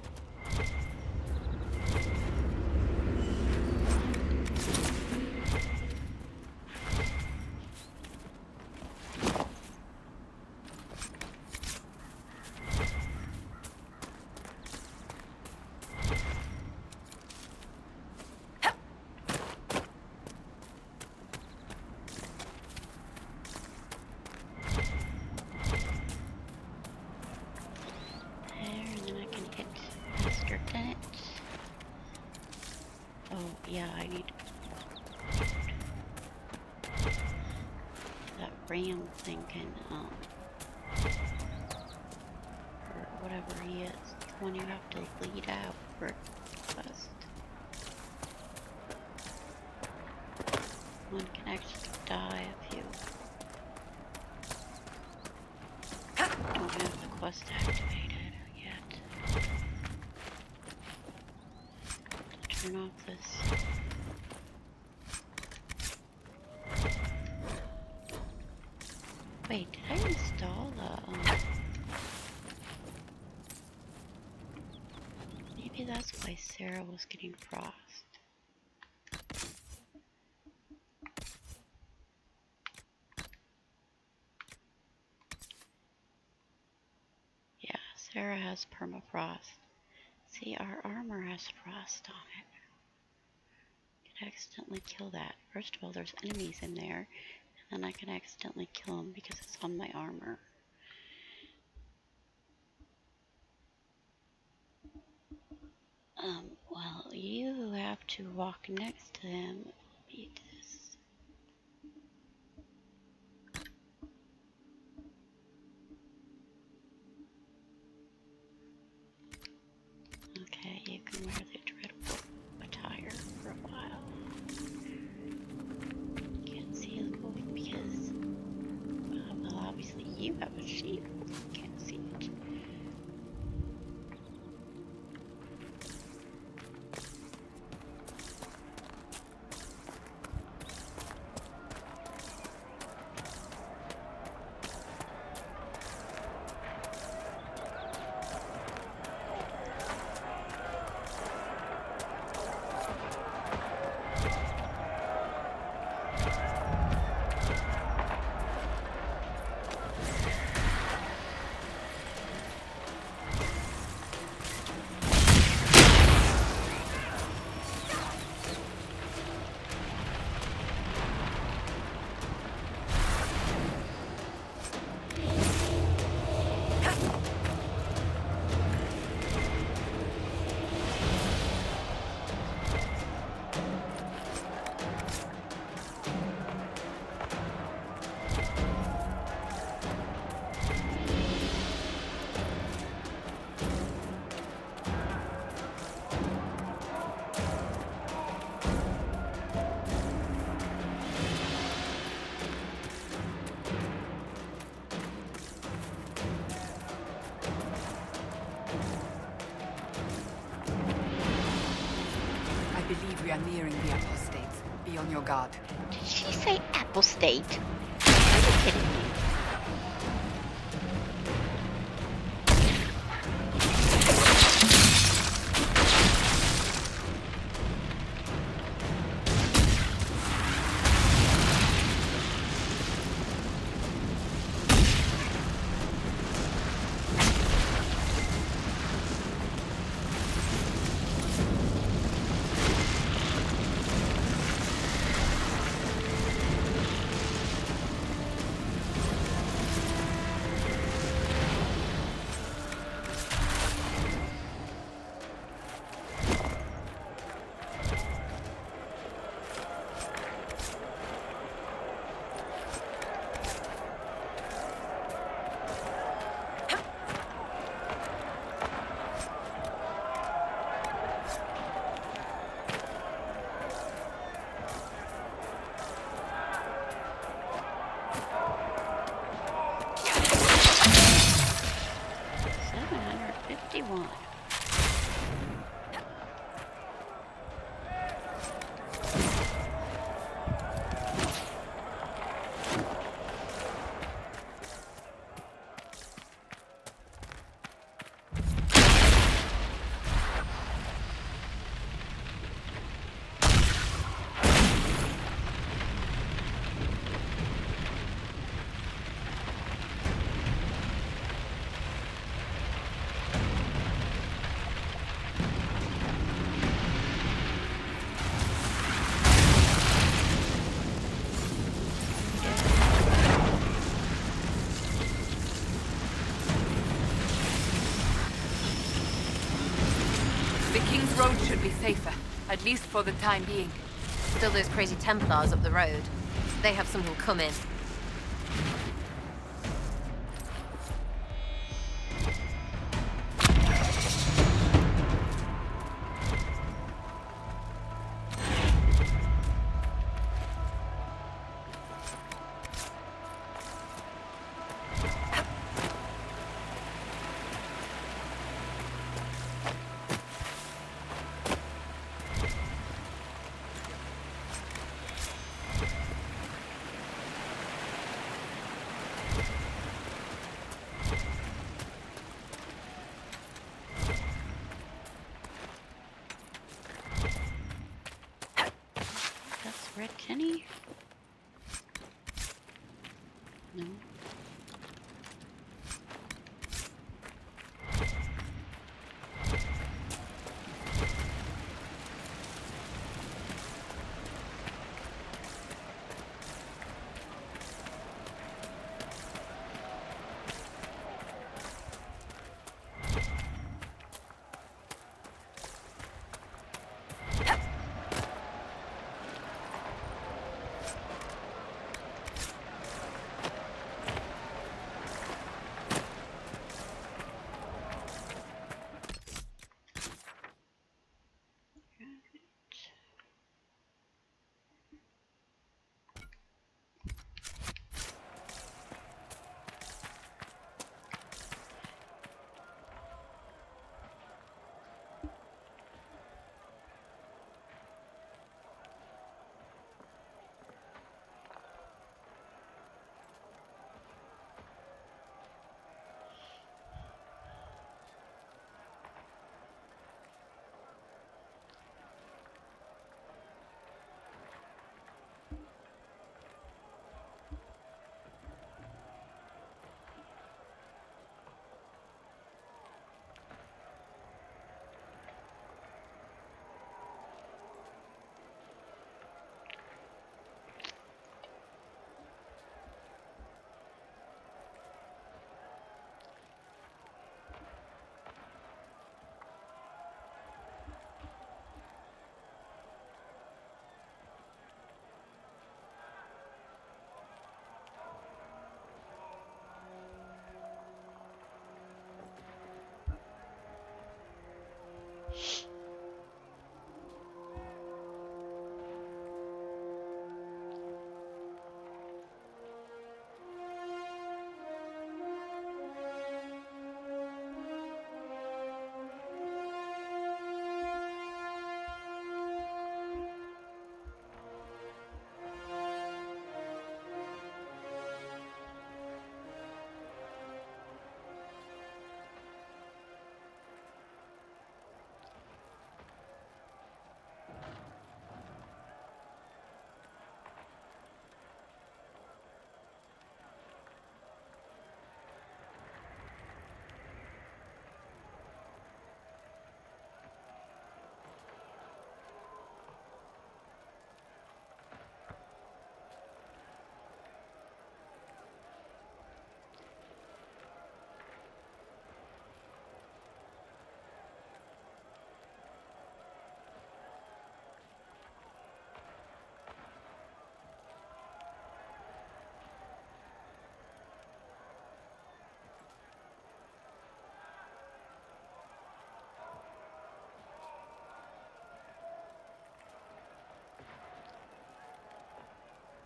Yeah, I need that ram thinking, or whatever he is, the one you have to lead out for a quest. One can actually die if you don't have the quest activated yet. Turn off this. Wait, did I install the, maybe that's why Sarah was getting frost. Yeah, Sarah has permafrost. See, our armor has frost on it. Could accidentally kill that. First of all, there's enemies in there, and then I can accidentally kill them because it's on my armor. Well, you have to walk next to them. Beat this. Okay, you can wear the dreadful attire for a while. Can't see the wolf because, well, obviously you have a shield. Can't see it. We are nearing the apostates. Be on your guard. Did she say apostate? Are you kidding me? safer, at least for the time being. Still those crazy Templars up the road. They have something coming. That's Red Kenny? No.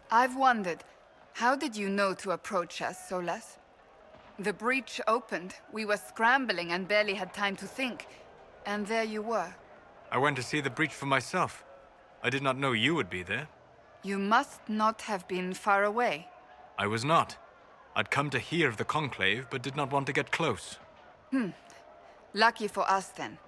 I've wondered, how did you know to approach us, Solas? The breach opened, we were scrambling and barely had time to think, and there you were. I went to see the breach for myself. I did not know you would be there. You must not have been far away. I was not. I'd come to hear of the conclave, but did not want to get close. Lucky for us, then.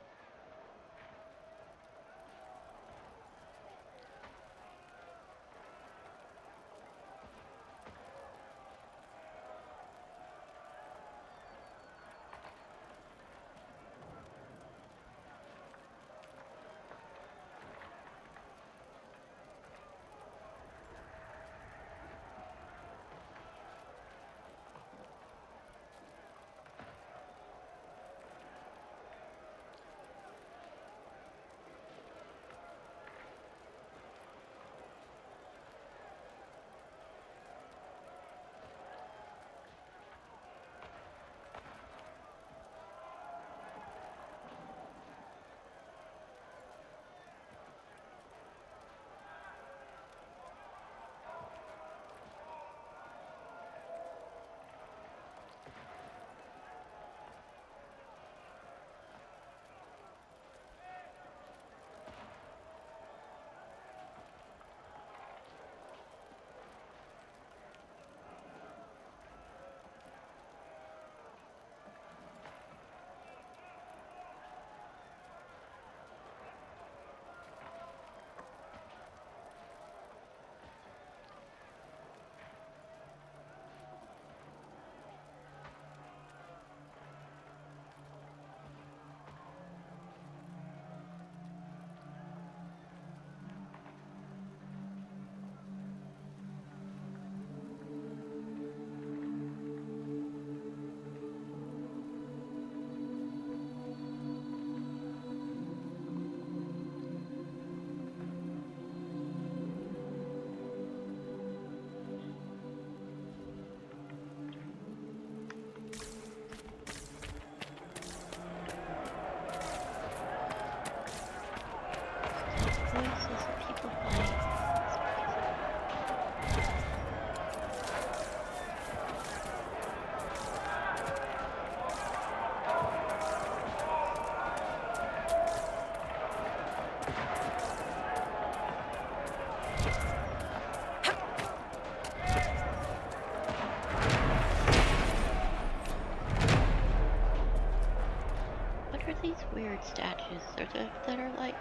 that are like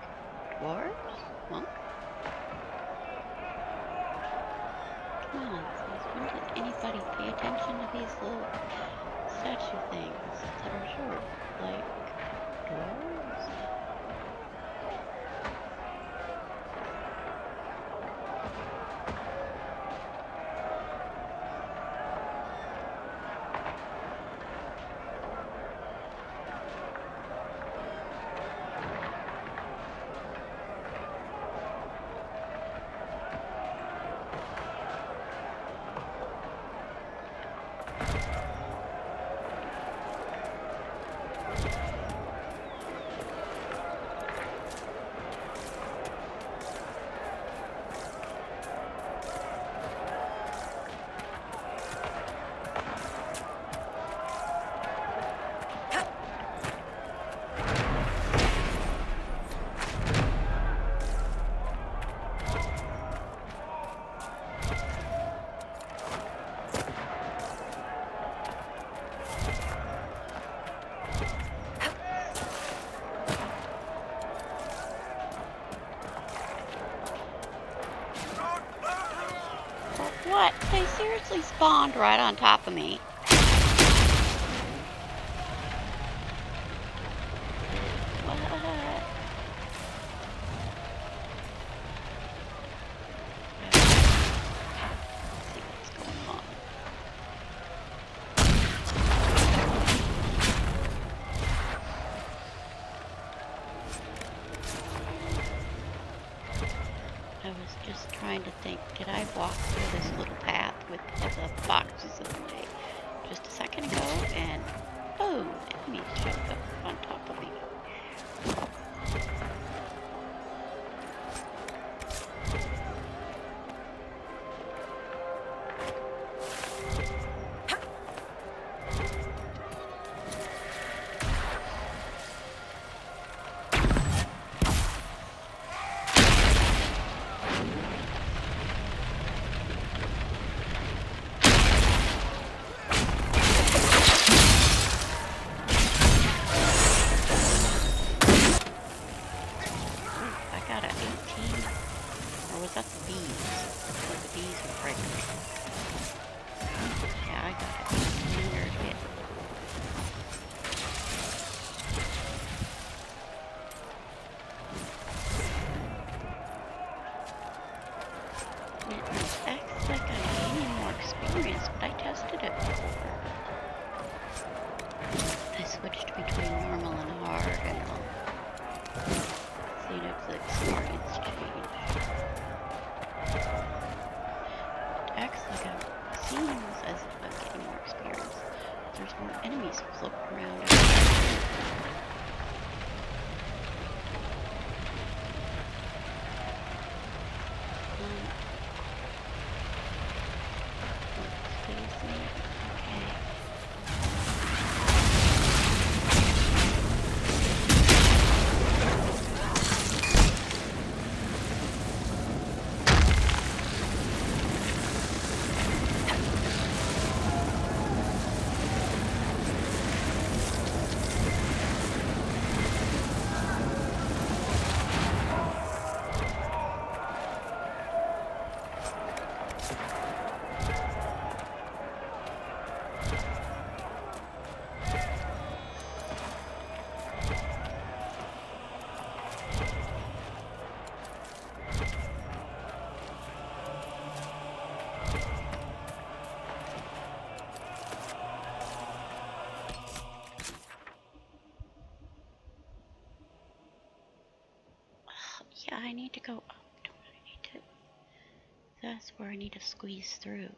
dwarves? Monks? Come on, when did anybody pay attention to these little statue things that are short? Like dwarves? What? They seriously spawned right on top of me. What? Let's see what's going on. I was just trying to think, did I walk through this little path with the boxes in the way just a second ago? And boom, enemies showed up on top of me. Yeah, I need to go up. Don't I need to? That's where I need to squeeze through.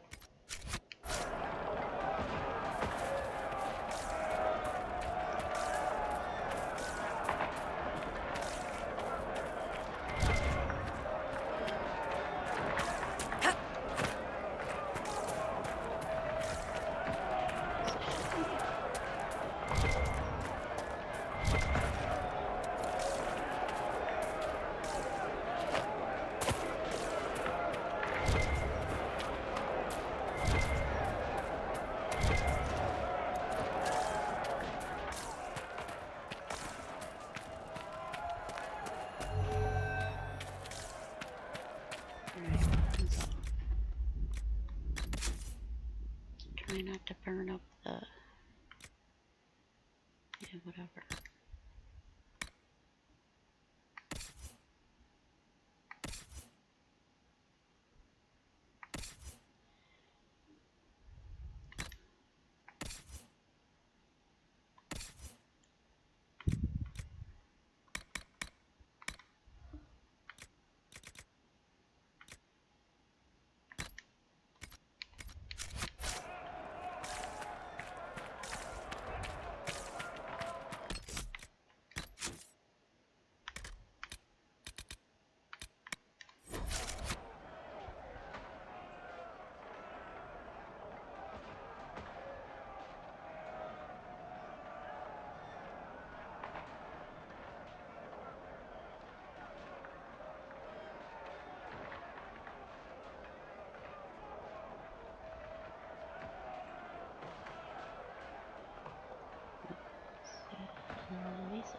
Try not to burn up the... Yeah, whatever. Lisa.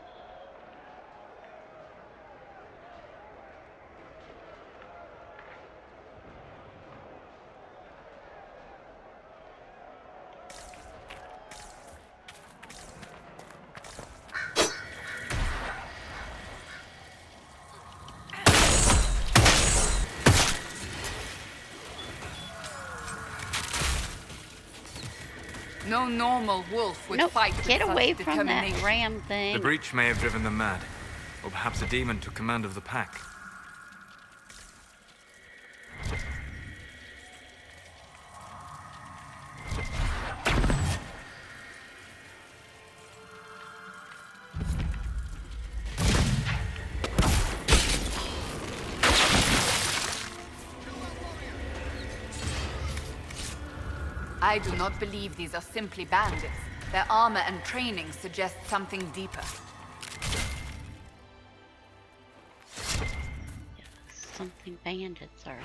No normal wolf would Nope, fight with get such away from that determination. ram thing. The breach may have driven them mad. Or perhaps a demon took command of the pack. I do not believe these are simply bandits. Their armor and training suggest something deeper. Something bandits are.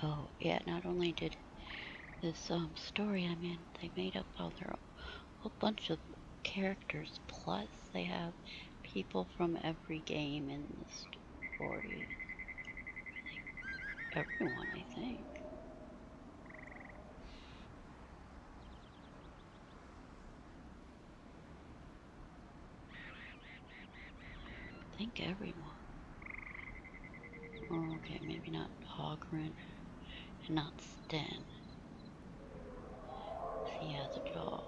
Oh, yeah, not only did this story I'm in, they made up all their whole bunch of characters, plus they have people from every game in the story. Everyone, I think. I think everyone. Oh, okay, maybe not Hogren and not Sten. He has a job.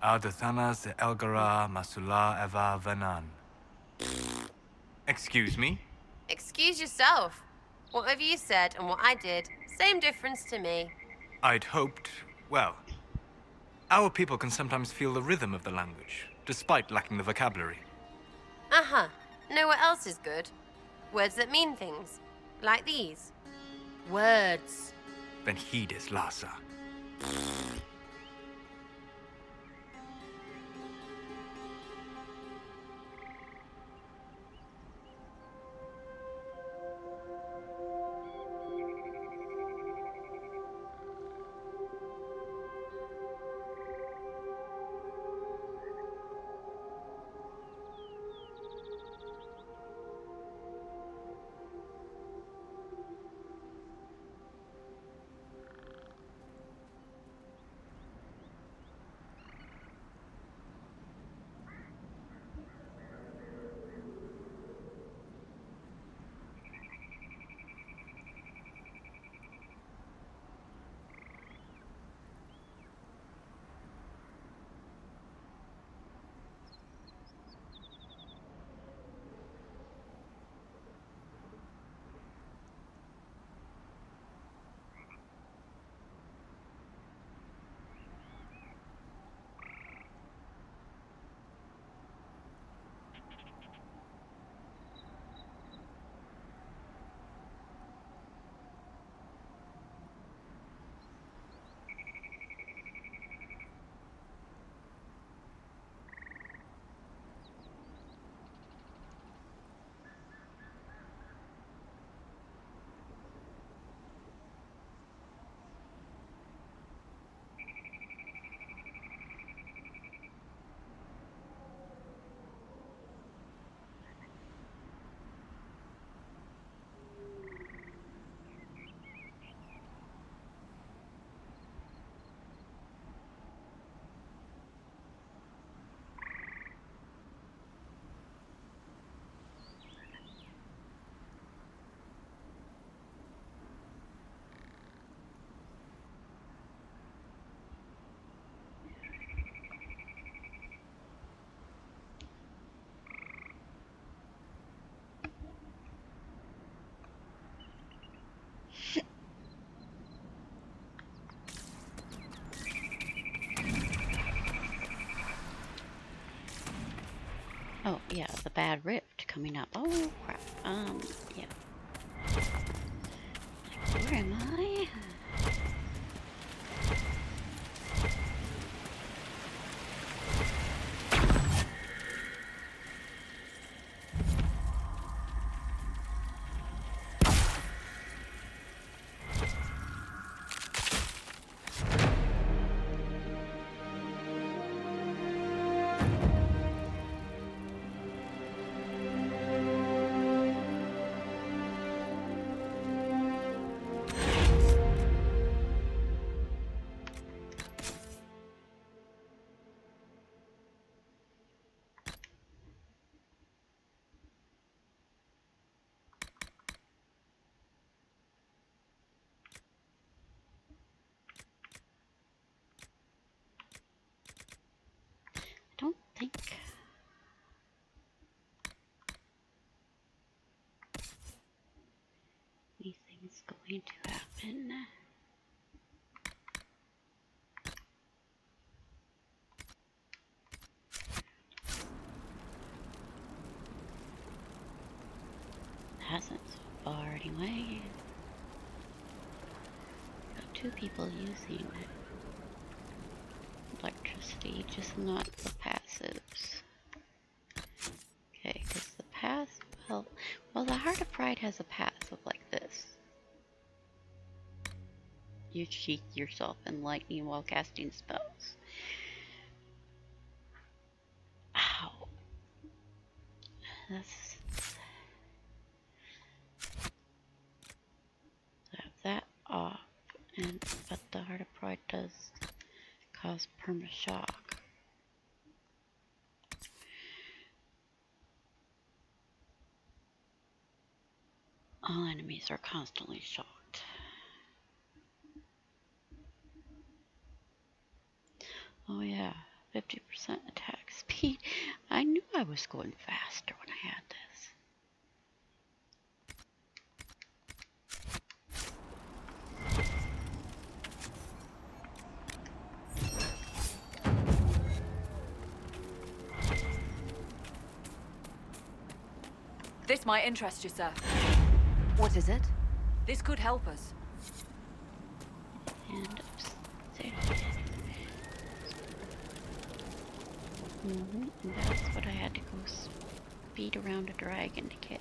Ardathanas de Elgara Masula Eva Venan. Excuse me? Excuse yourself. Whatever you said and what I did, same difference to me. I'd hoped, well, our people can sometimes feel the rhythm of the language, despite lacking the vocabulary. Uh-huh. Know what else is good? Words that mean things. Like these. Words. Then heed us, Lhasa. Oh, yeah, the bad rift coming up. Oh, crap. Yeah. Where am I? I don't think anything's going to happen. Hasn't so far anyway. Got 2 people using electricity, just not the passives. Okay, because the well, the Heart of Pride has a passive like this. You sheath yourself in lightning while casting spells. Ow. That's have that off, but the Heart of Pride does cause perma-shock. All enemies are constantly shocked. Oh yeah, 50% attack speed. I knew I was going faster when I had this. This might interest you, sir. What is it? This could help us. And upstairs. And that's what I had to go speed around a dragon to get.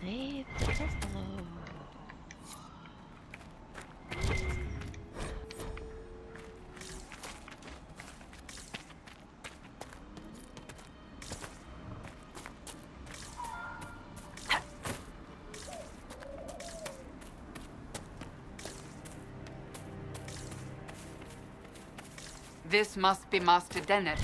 Save the truffalo. This must be Master Dennett.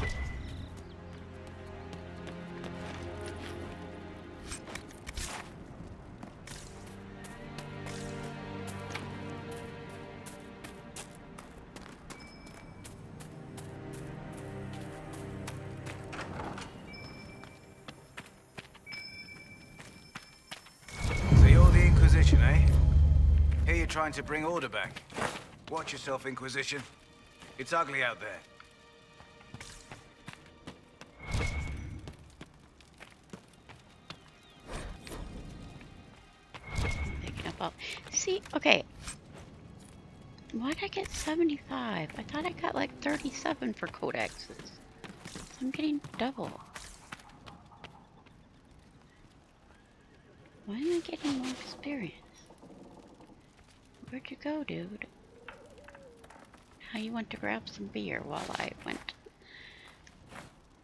So you're the Inquisition, eh? Here you're trying to bring order back. Watch yourself, Inquisition. It's ugly out there. Picking up all. See, okay. Why did I get 75? I thought I got like 37 for codexes. So I'm getting double. Why am I getting more experience? Where'd you go, dude? How you went to grab some beer while I went?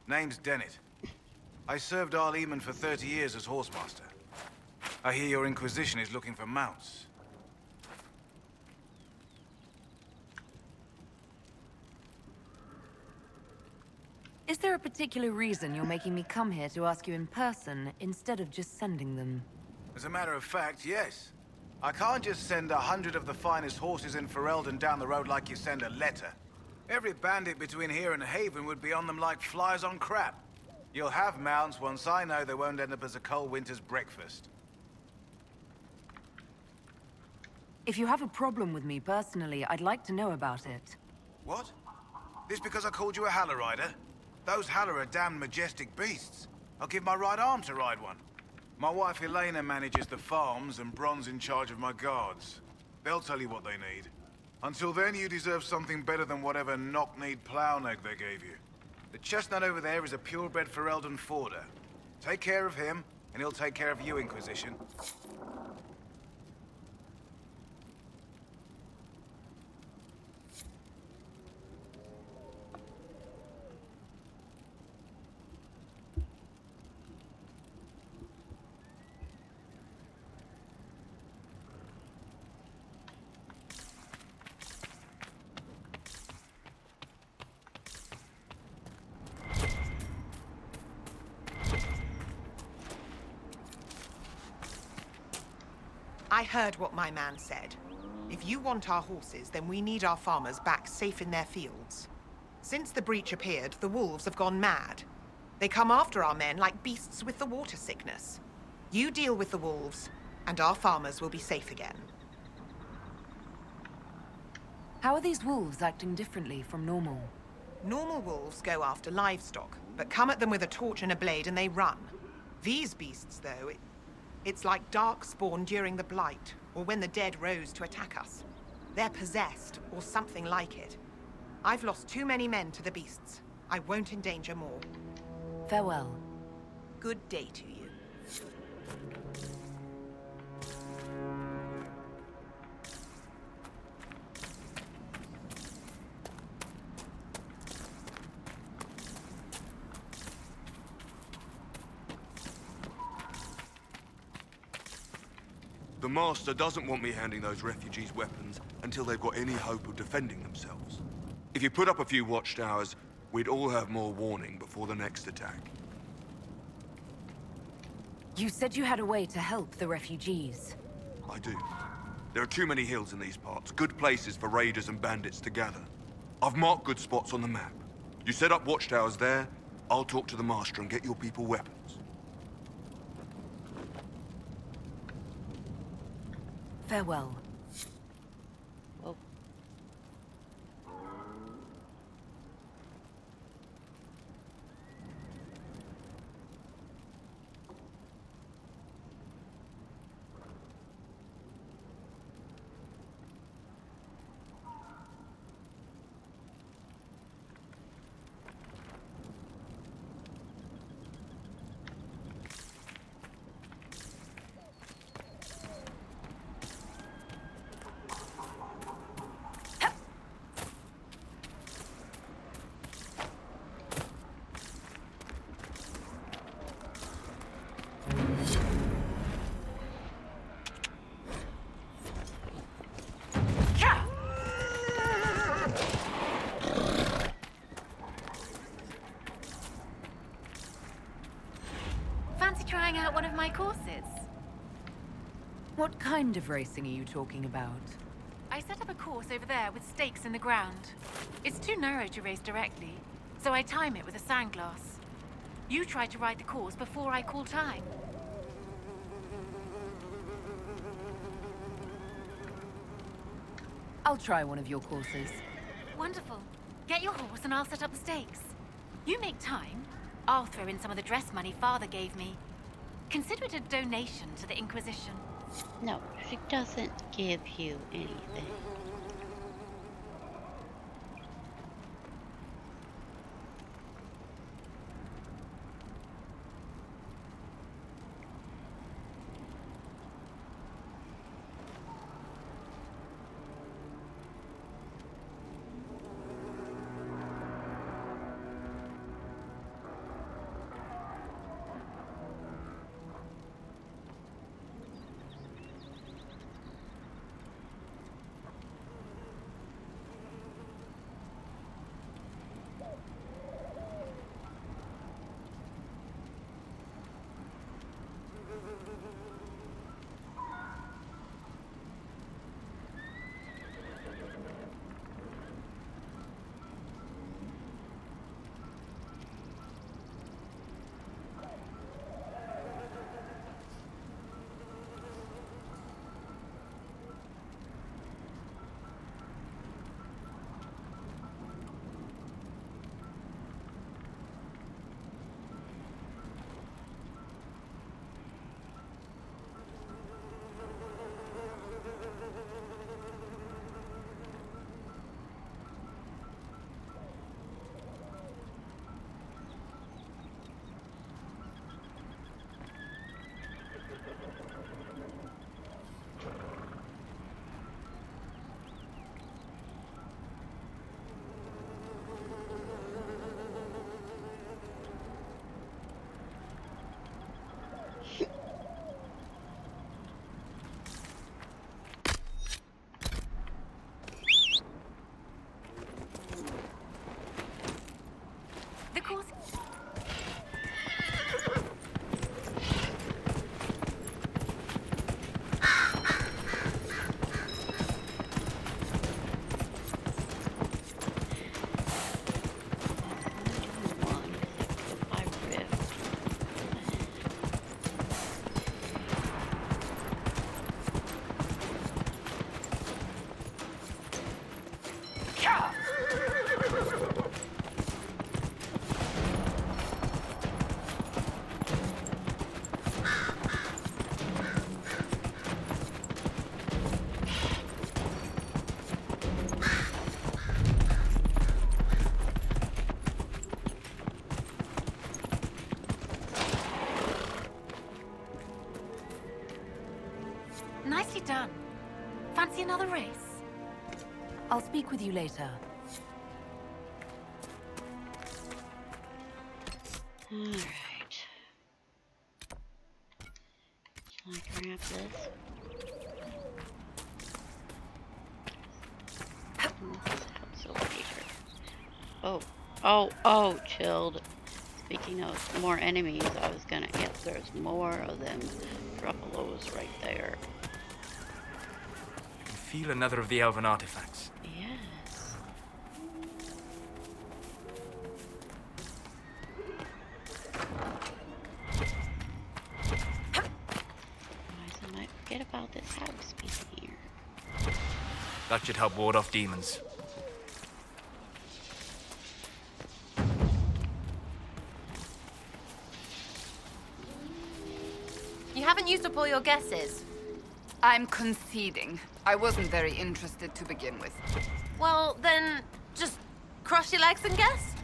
Name's Dennett. I served Arleman for 30 years as horsemaster. I hear your Inquisition is looking for mounts. Is there a particular reason you're making me come here to ask you in person instead of just sending them? As a matter of fact, yes. I can't just send 100 of the finest horses in Ferelden down the road like you send a letter. Every bandit between here and Haven would be on them like flies on crap. You'll have mounts once I know they won't end up as a cold winter's breakfast. If you have a problem with me personally, I'd like to know about it. What? This because I called you a Haller rider? Those Haller are damn majestic beasts. I'll give my right arm to ride one. My wife Elena manages the farms and Bron's in charge of my guards. They'll tell you what they need. Until then, you deserve something better than whatever knock-kneed plow-neg they gave you. The chestnut over there is a purebred Ferelden forder. Take care of him, and he'll take care of you, Inquisition. I heard what my man said. If you want our horses, then we need our farmers back safe in their fields. Since the breach appeared, the wolves have gone mad. They come after our men like beasts with the water sickness. You deal with the wolves, and our farmers will be safe again. How are these wolves acting differently from normal? Normal wolves go after livestock, but come at them with a torch and a blade and they run. These beasts, though, it's like darkspawn during the Blight, or when the dead rose to attack us. They're possessed, or something like it. I've lost too many men to the beasts. I won't endanger more. Farewell. Good day to you. The Master doesn't want me handing those refugees weapons until they've got any hope of defending themselves. If you put up a few watchtowers, we'd all have more warning before the next attack. You said you had a way to help the refugees. I do. There are too many hills in these parts, good places for raiders and bandits to gather. I've marked good spots on the map. You set up watchtowers there, I'll talk to the Master and get your people weapons. Farewell. Whoa. Fancy trying out one of my courses? What kind of racing are you talking about? I set up a course over there with stakes in the ground. It's too narrow to race directly, so I time it with a sandglass. You try to ride the course before I call time. I'll try one of your courses. Wonderful. Get your horse and I'll set up the stakes. You make time, I'll throw in some of the dress money Father gave me. Consider it a donation to the Inquisition. No, she doesn't give you anything. Nicely done. Fancy another race? I'll speak with you later. Alright. Shall I grab this? Oh, chilled. Speaking of more enemies, I was gonna, yep, there's more of them Druppalos right there. I can feel another of the elven artifacts. Yes. Otherwise I might forget about this house being here. That should help ward off demons. You haven't used up all your guesses. I'm conceding. I wasn't very interested to begin with. Well, then, just cross your legs and guess?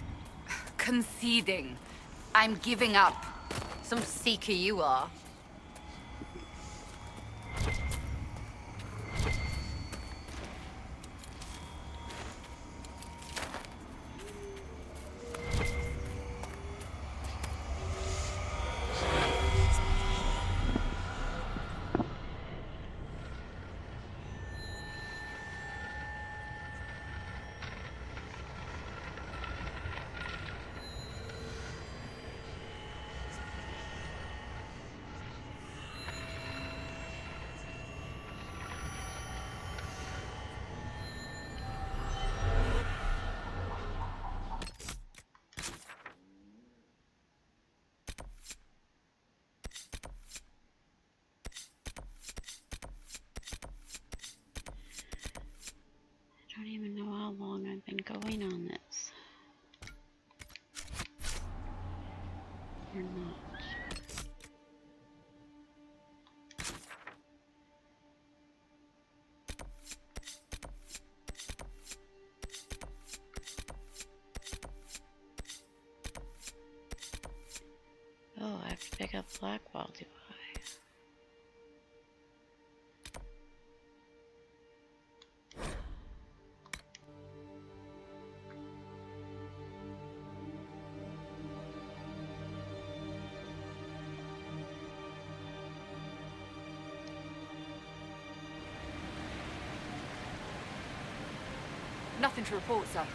Conceding. I'm giving up. Some seeker you are. I don't even know how long I've been going on this. Or not. Oh, I have to pick up Blackwall, do I? Nothing to report, sir.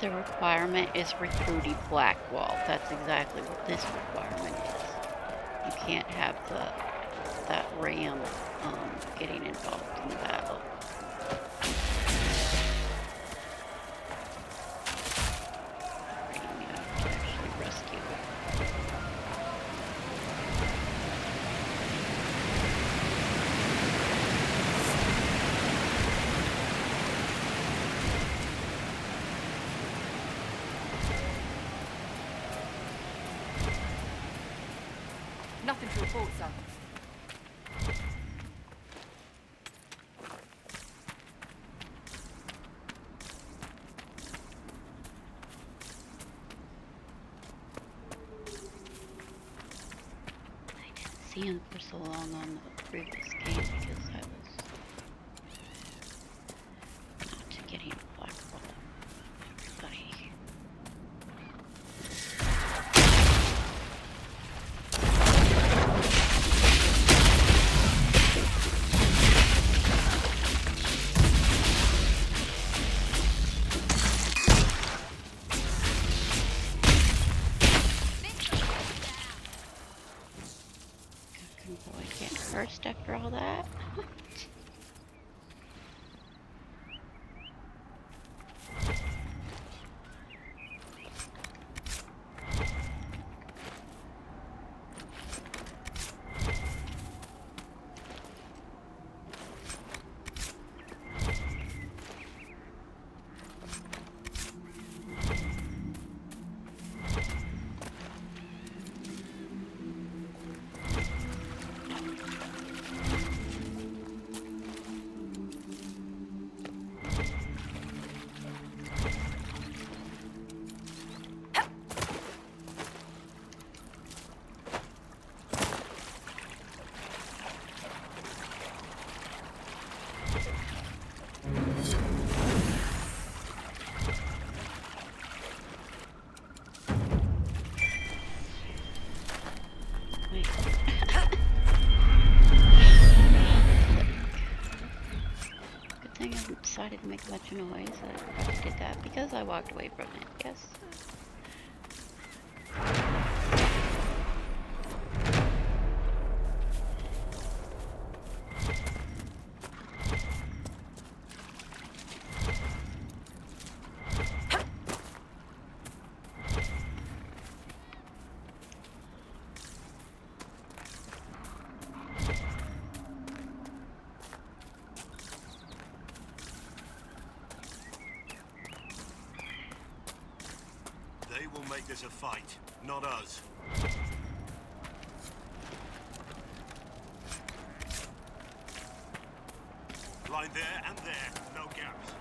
The requirement is recruiting Blackwall. That's exactly what this requirement is. You can't have that ram getting involved in the battle. You have to actually rescue it. Nothing to report, sir. I didn't see him for so long on the previous game because I was not getting Blackwall. Everybody. I can't first after all that. Good thing I decided to make a bunch of noise. I probably did that because I walked away from it. Yes. They will make this a fight, not us. Line there and there, no gaps.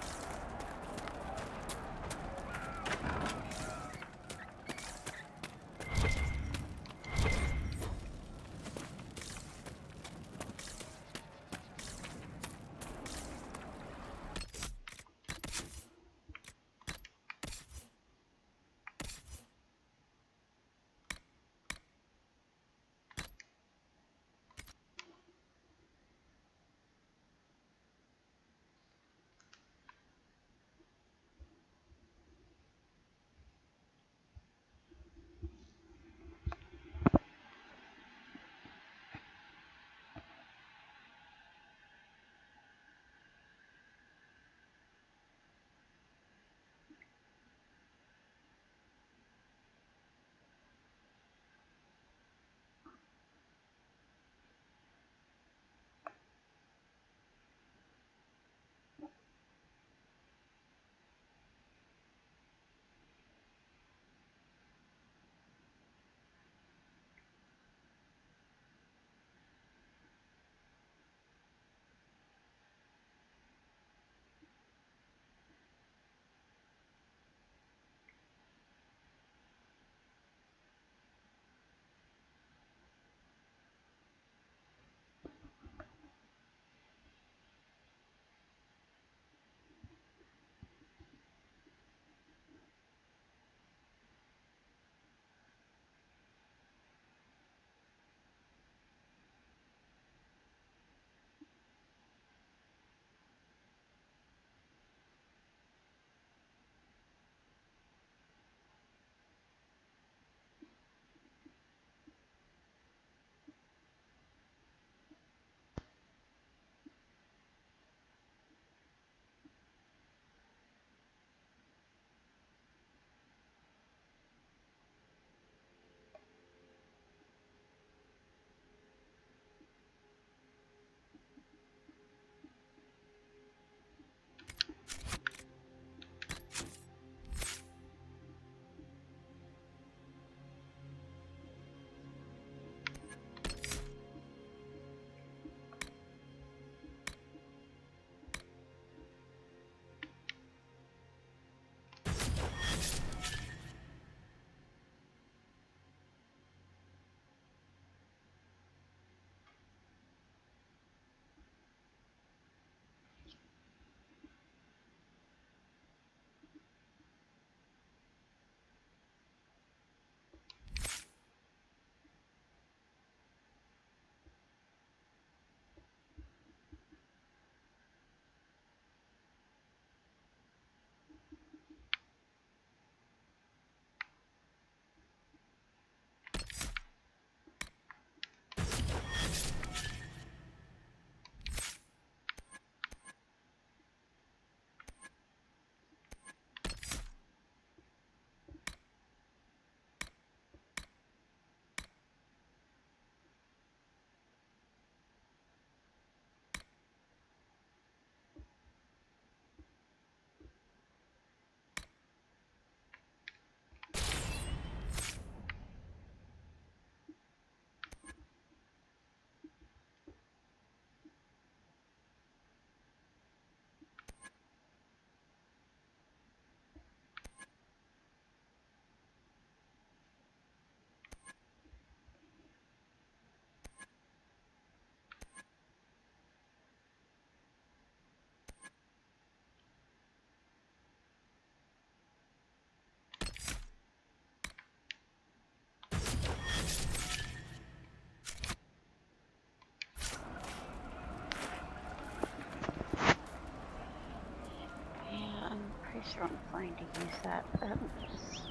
sure I'm fine to use that.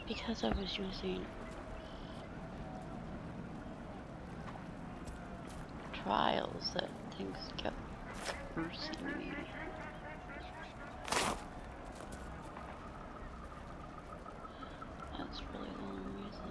Because I was using trials that things kept cursing me. That's really the only reason.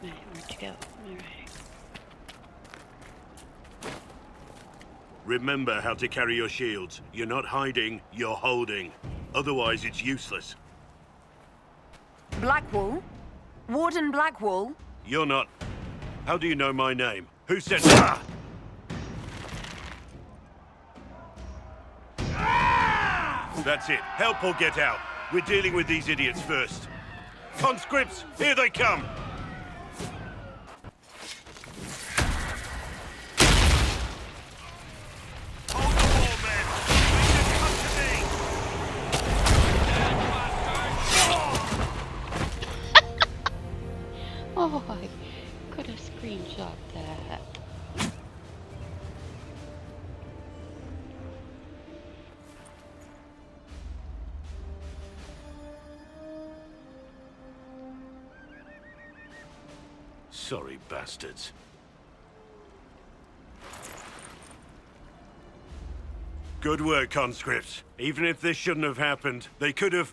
Alright, where'd you go? Alright. Remember how to carry your shields. You're not hiding, you're holding. Otherwise, it's useless. Blackwall? Warden Blackwall? You're not... How do you know my name? Who said... Ah! That's it. Help or get out. We're dealing with these idiots first. Conscripts, here they come! Oh, I could have screenshot that. Sorry, bastards. Good work, conscripts. Even if this shouldn't have happened, they could have...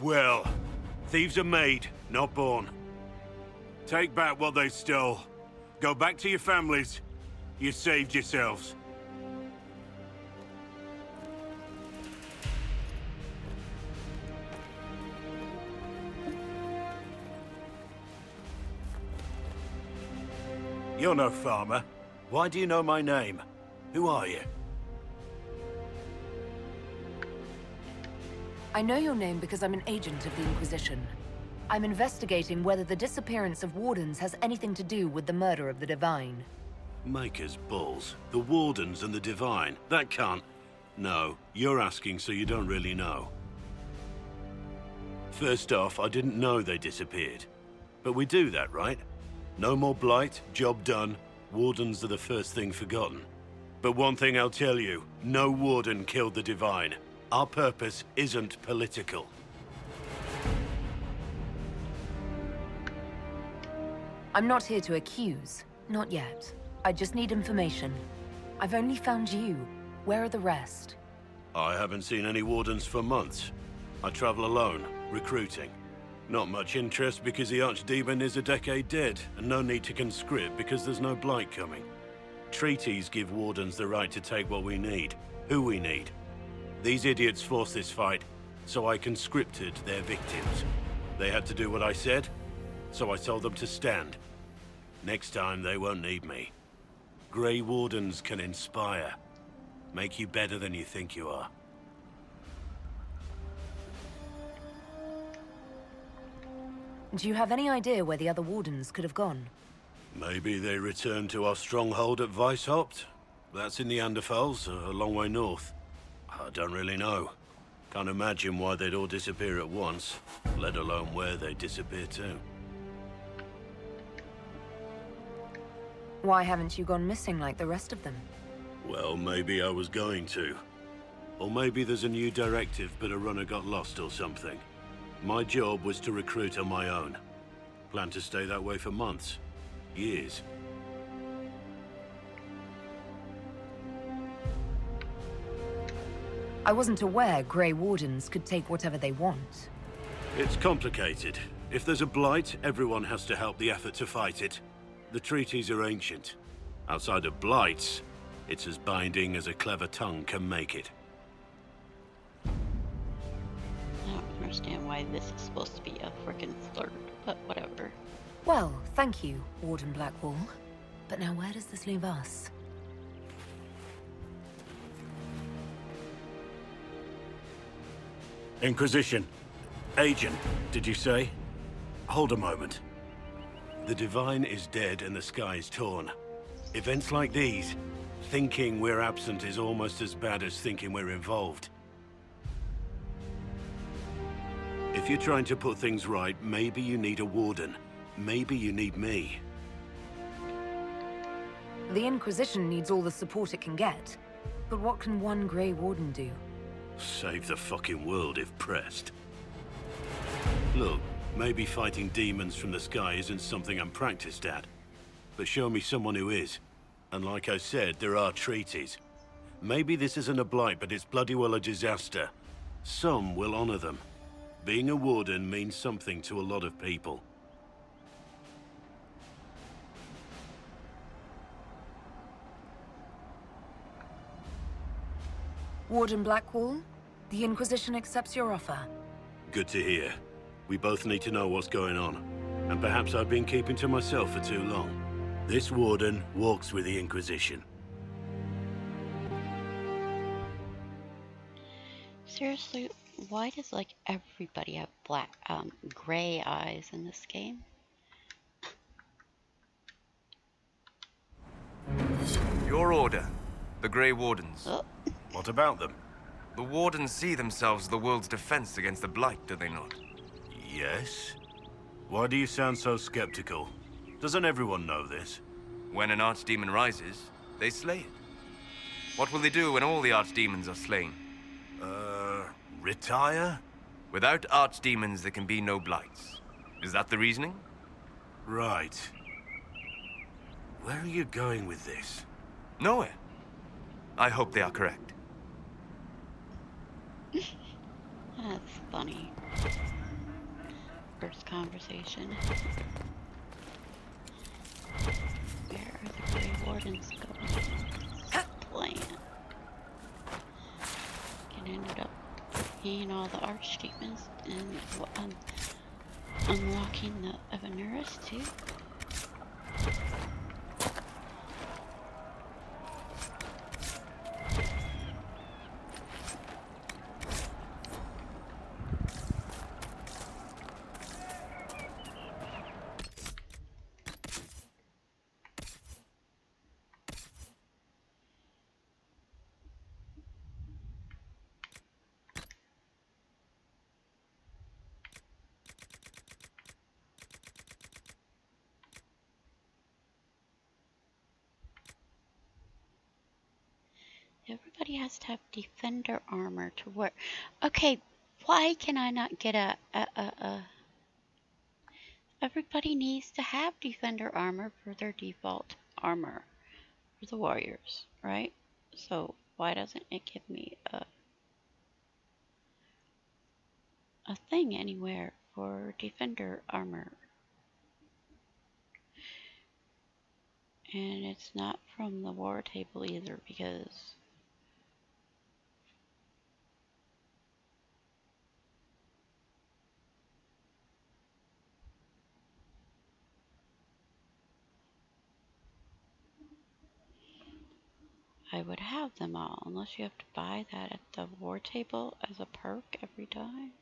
Well, thieves are made, not born. Take back what they stole. Go back to your families. You saved yourselves. You're no farmer. Why do you know my name? Who are you? I know your name because I'm an agent of the Inquisition. I'm investigating whether the disappearance of Wardens has anything to do with the murder of the Divine. Maker's balls. The Wardens and the Divine. That can't... No, you're asking so you don't really know. First off, I didn't know they disappeared. But we do that, right? No more blight, job done. Wardens are the first thing forgotten. But one thing I'll tell you, no Warden killed the Divine. Our purpose isn't political. I'm not here to accuse. Not yet. I just need information. I've only found you. Where are the rest? I haven't seen any Wardens for months. I travel alone, recruiting. Not much interest because the Archdemon is a decade dead, and no need to conscript because there's no blight coming. Treaties give Wardens the right to take what we need, who we need. These idiots forced this fight, so I conscripted their victims. They had to do what I said, so I told them to stand. Next time, they won't need me. Grey Wardens can inspire. Make you better than you think you are. Do you have any idea where the other Wardens could have gone? Maybe they returned to our stronghold at Weishaupt. That's in the Anderfels, a long way north. I don't really know. Can't imagine why they'd all disappear at once, let alone where they'd disappear to. Why haven't you gone missing like the rest of them? Well, maybe I was going to. Or maybe there's a new directive, but a runner got lost or something. My job was to recruit on my own. Plan to stay that way for months. Years. I wasn't aware Grey Wardens could take whatever they want. It's complicated. If there's a blight, everyone has to help the effort to fight it. The treaties are ancient. Outside of blights, it's as binding as a clever tongue can make it. I don't understand why this is supposed to be a frickin' flirt, but whatever. Well, thank you, Warden Blackwall. But now where does this leave us? Inquisition. Agent, did you say? Hold a moment. The Divine is dead and the sky is torn. Events like these, thinking we're absent is almost as bad as thinking we're involved. If If you're trying to put things right, maybe you need a warden. Maybe you need me. The Inquisition needs all the support it can get. But what can one Grey Warden do? Save the fucking world if pressed. Look, maybe fighting demons from the sky isn't something I'm practiced at. But show me someone who is. And like I said, there are treaties. Maybe this isn't a blight, but it's bloody well a disaster. Some will honor them. Being a warden means something to a lot of people. Warden Blackwall, the Inquisition accepts your offer. Good to hear. We both need to know what's going on. And perhaps I've been keeping to myself for too long. This warden walks with the Inquisition. Seriously, why does like everybody have gray eyes in this game? Your order, the Grey Wardens. What about them? The Wardens see themselves as the world's defense against the Blight, do they not? Yes? Why do you sound so skeptical? Doesn't everyone know this? When an archdemon rises, they slay it. What will they do when all the archdemons are slain? Retire? Without archdemons, there can be no Blights. Is that the reasoning? Right. Where are you going with this? Nowhere. I hope they are correct. That's funny. First conversation. Where are the Grey Wardens going? Plan. Can end up being all the archdemons and unlocking the Evanuris too. Everybody has to have defender armor to work. Okay, why can I not get Everybody needs to have defender armor for their default armor for the warriors, right? So why doesn't it give me a thing anywhere for defender armor? And it's not from the war table either, because I would have them all, unless you have to buy that at the war table as a perk every time.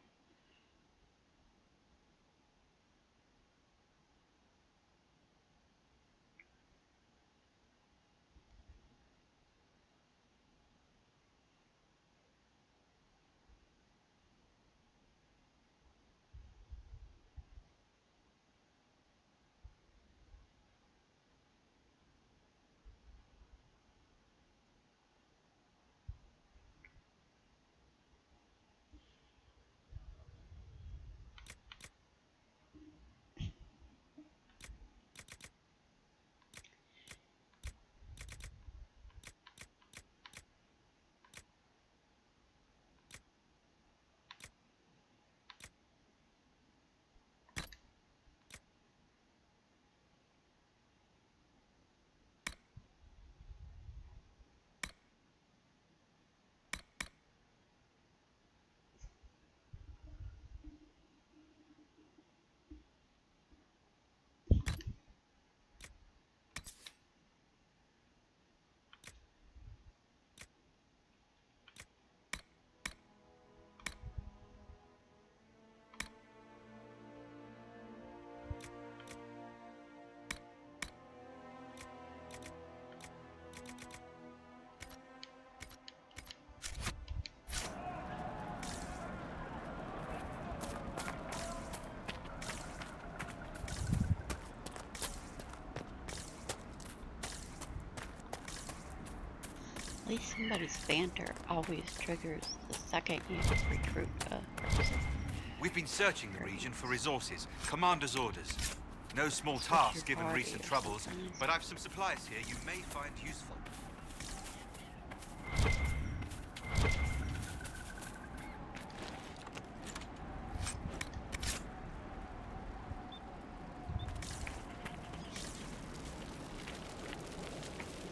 least somebody's banter always triggers the second you recruit a person. We've been searching the region for resources. Commander's orders. No small task given recent troubles, but I've some supplies here you may find useful.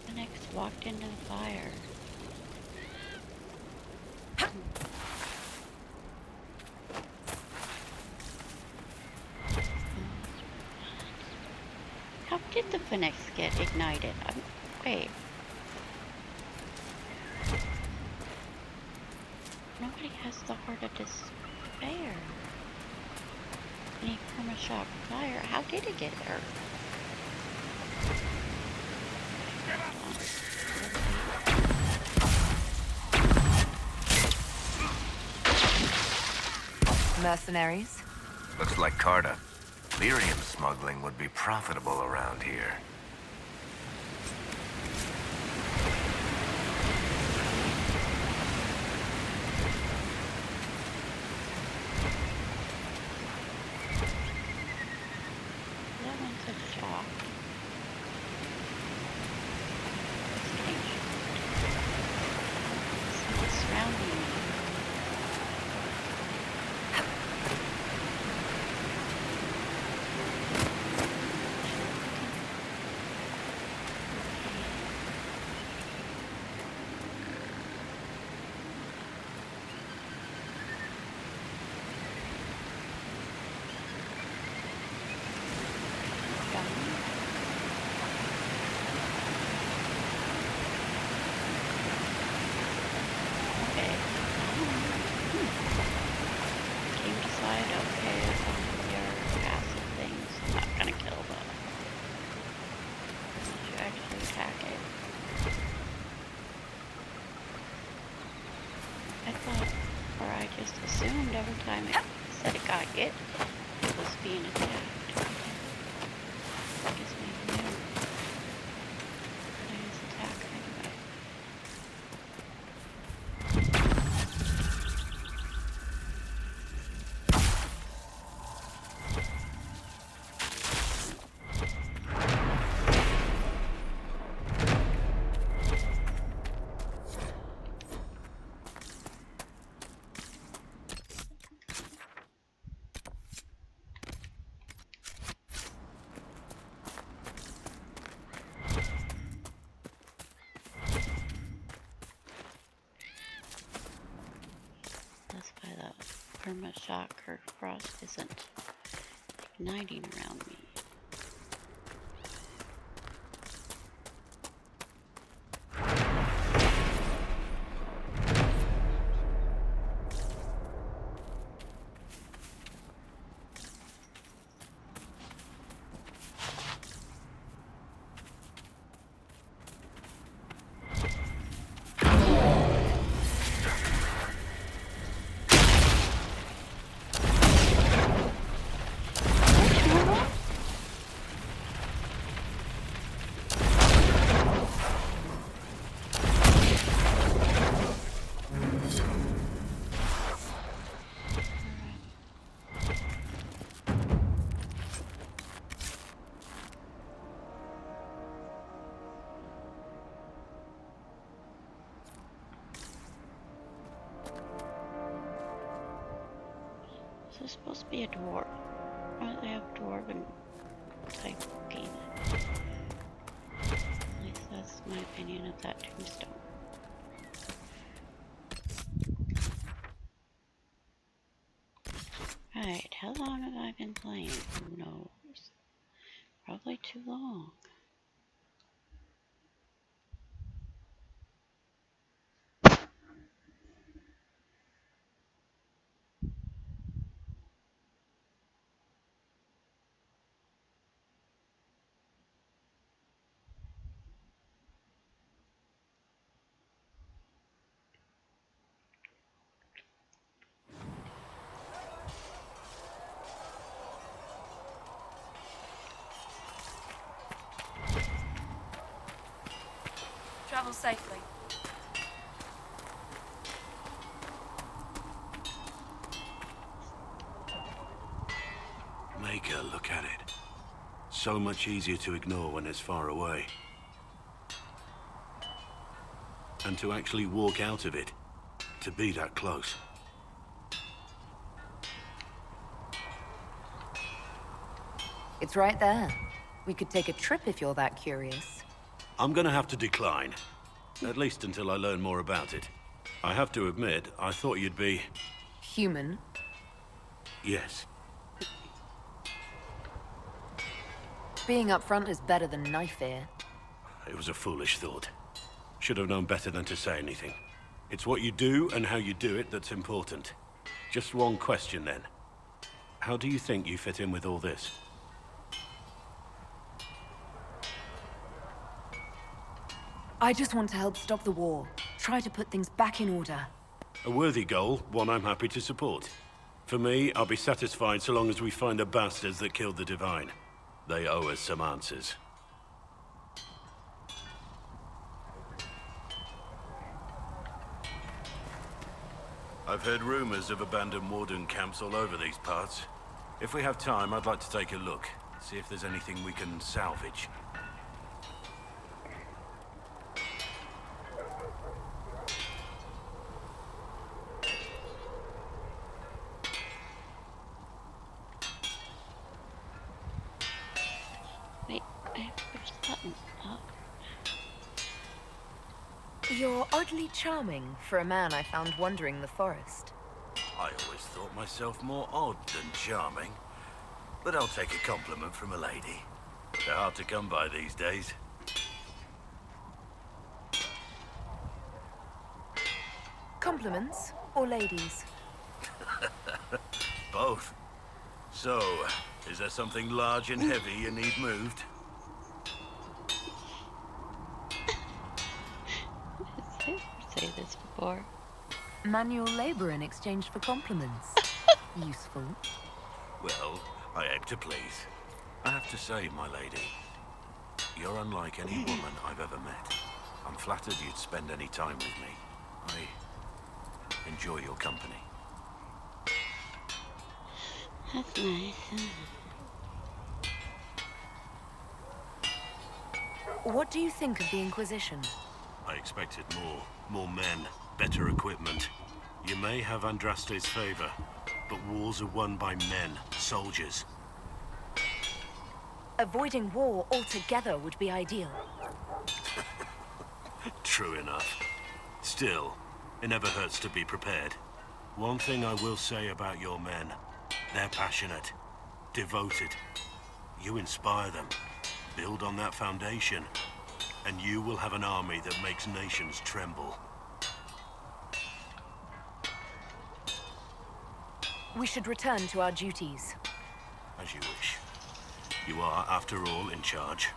Phoenix walked into the fire. How did the Phoenix get ignited? Wait. Nobody has the heart of despair. Any perma-shock fire. How did it get hurt? Mercenaries? Looks like Carta. Lyrium smuggling would be profitable around here. That one's a shock. Someone's surrounding me. Assumed every time it said it got hit, it was being attacked. I guess maybe no. It is attack anyway. Perma-shock or frost isn't igniting around me. This is supposed to be a dwarf. Why do they have dwarven type demon? At least that's my opinion of that tombstone. Right, how long have I been playing? Who knows? Probably too long. Travel safely. Take a look at it. So much easier to ignore when it's far away. And to actually walk out of it, to be that close. It's right there. We could take a trip if you're that curious. I'm gonna have to decline. At least until I learn more about it. I have to admit, I thought you'd be... Human? Yes. Being upfront is better than knife ear. It was a foolish thought. Should have known better than to say anything. It's what you do and how you do it that's important. Just one question then. How do you think you fit in with all this? I just want to help stop the war. Try to put things back in order. A worthy goal, one I'm happy to support. For me, I'll be satisfied so long as we find the bastards that killed the Divine. They owe us some answers. I've heard rumors of abandoned warden camps all over these parts. If we have time, I'd like to take a look. See if there's anything we can salvage. Wait, I have to push the button. Oh. You're oddly charming for a man I found wandering the forest. I always thought myself more odd than charming. But I'll take a compliment from a lady. They're hard to come by these days. Compliments or ladies? Both. So, is there something large and heavy you need moved? Has he ever said this before? Manual labor in exchange for compliments. Useful. Well, I aim to please. I have to say, my lady, you're unlike any woman I've ever met. I'm flattered you'd spend any time with me. I enjoy your company. That's nice. What do you think of the Inquisition? I expected more. More men, better equipment. You may have Andraste's favor, but wars are won by men, soldiers. Avoiding war altogether would be ideal. True enough. Still, it never hurts to be prepared. One thing I will say about your men, they're passionate, devoted. You inspire them. Build on that foundation, and you will have an army that makes nations tremble. We should return to our duties. As you wish. You are, after all, in charge.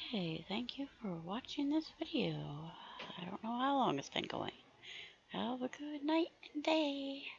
Okay, thank you for watching this video. I don't know how long it's been going. Have a good night and day.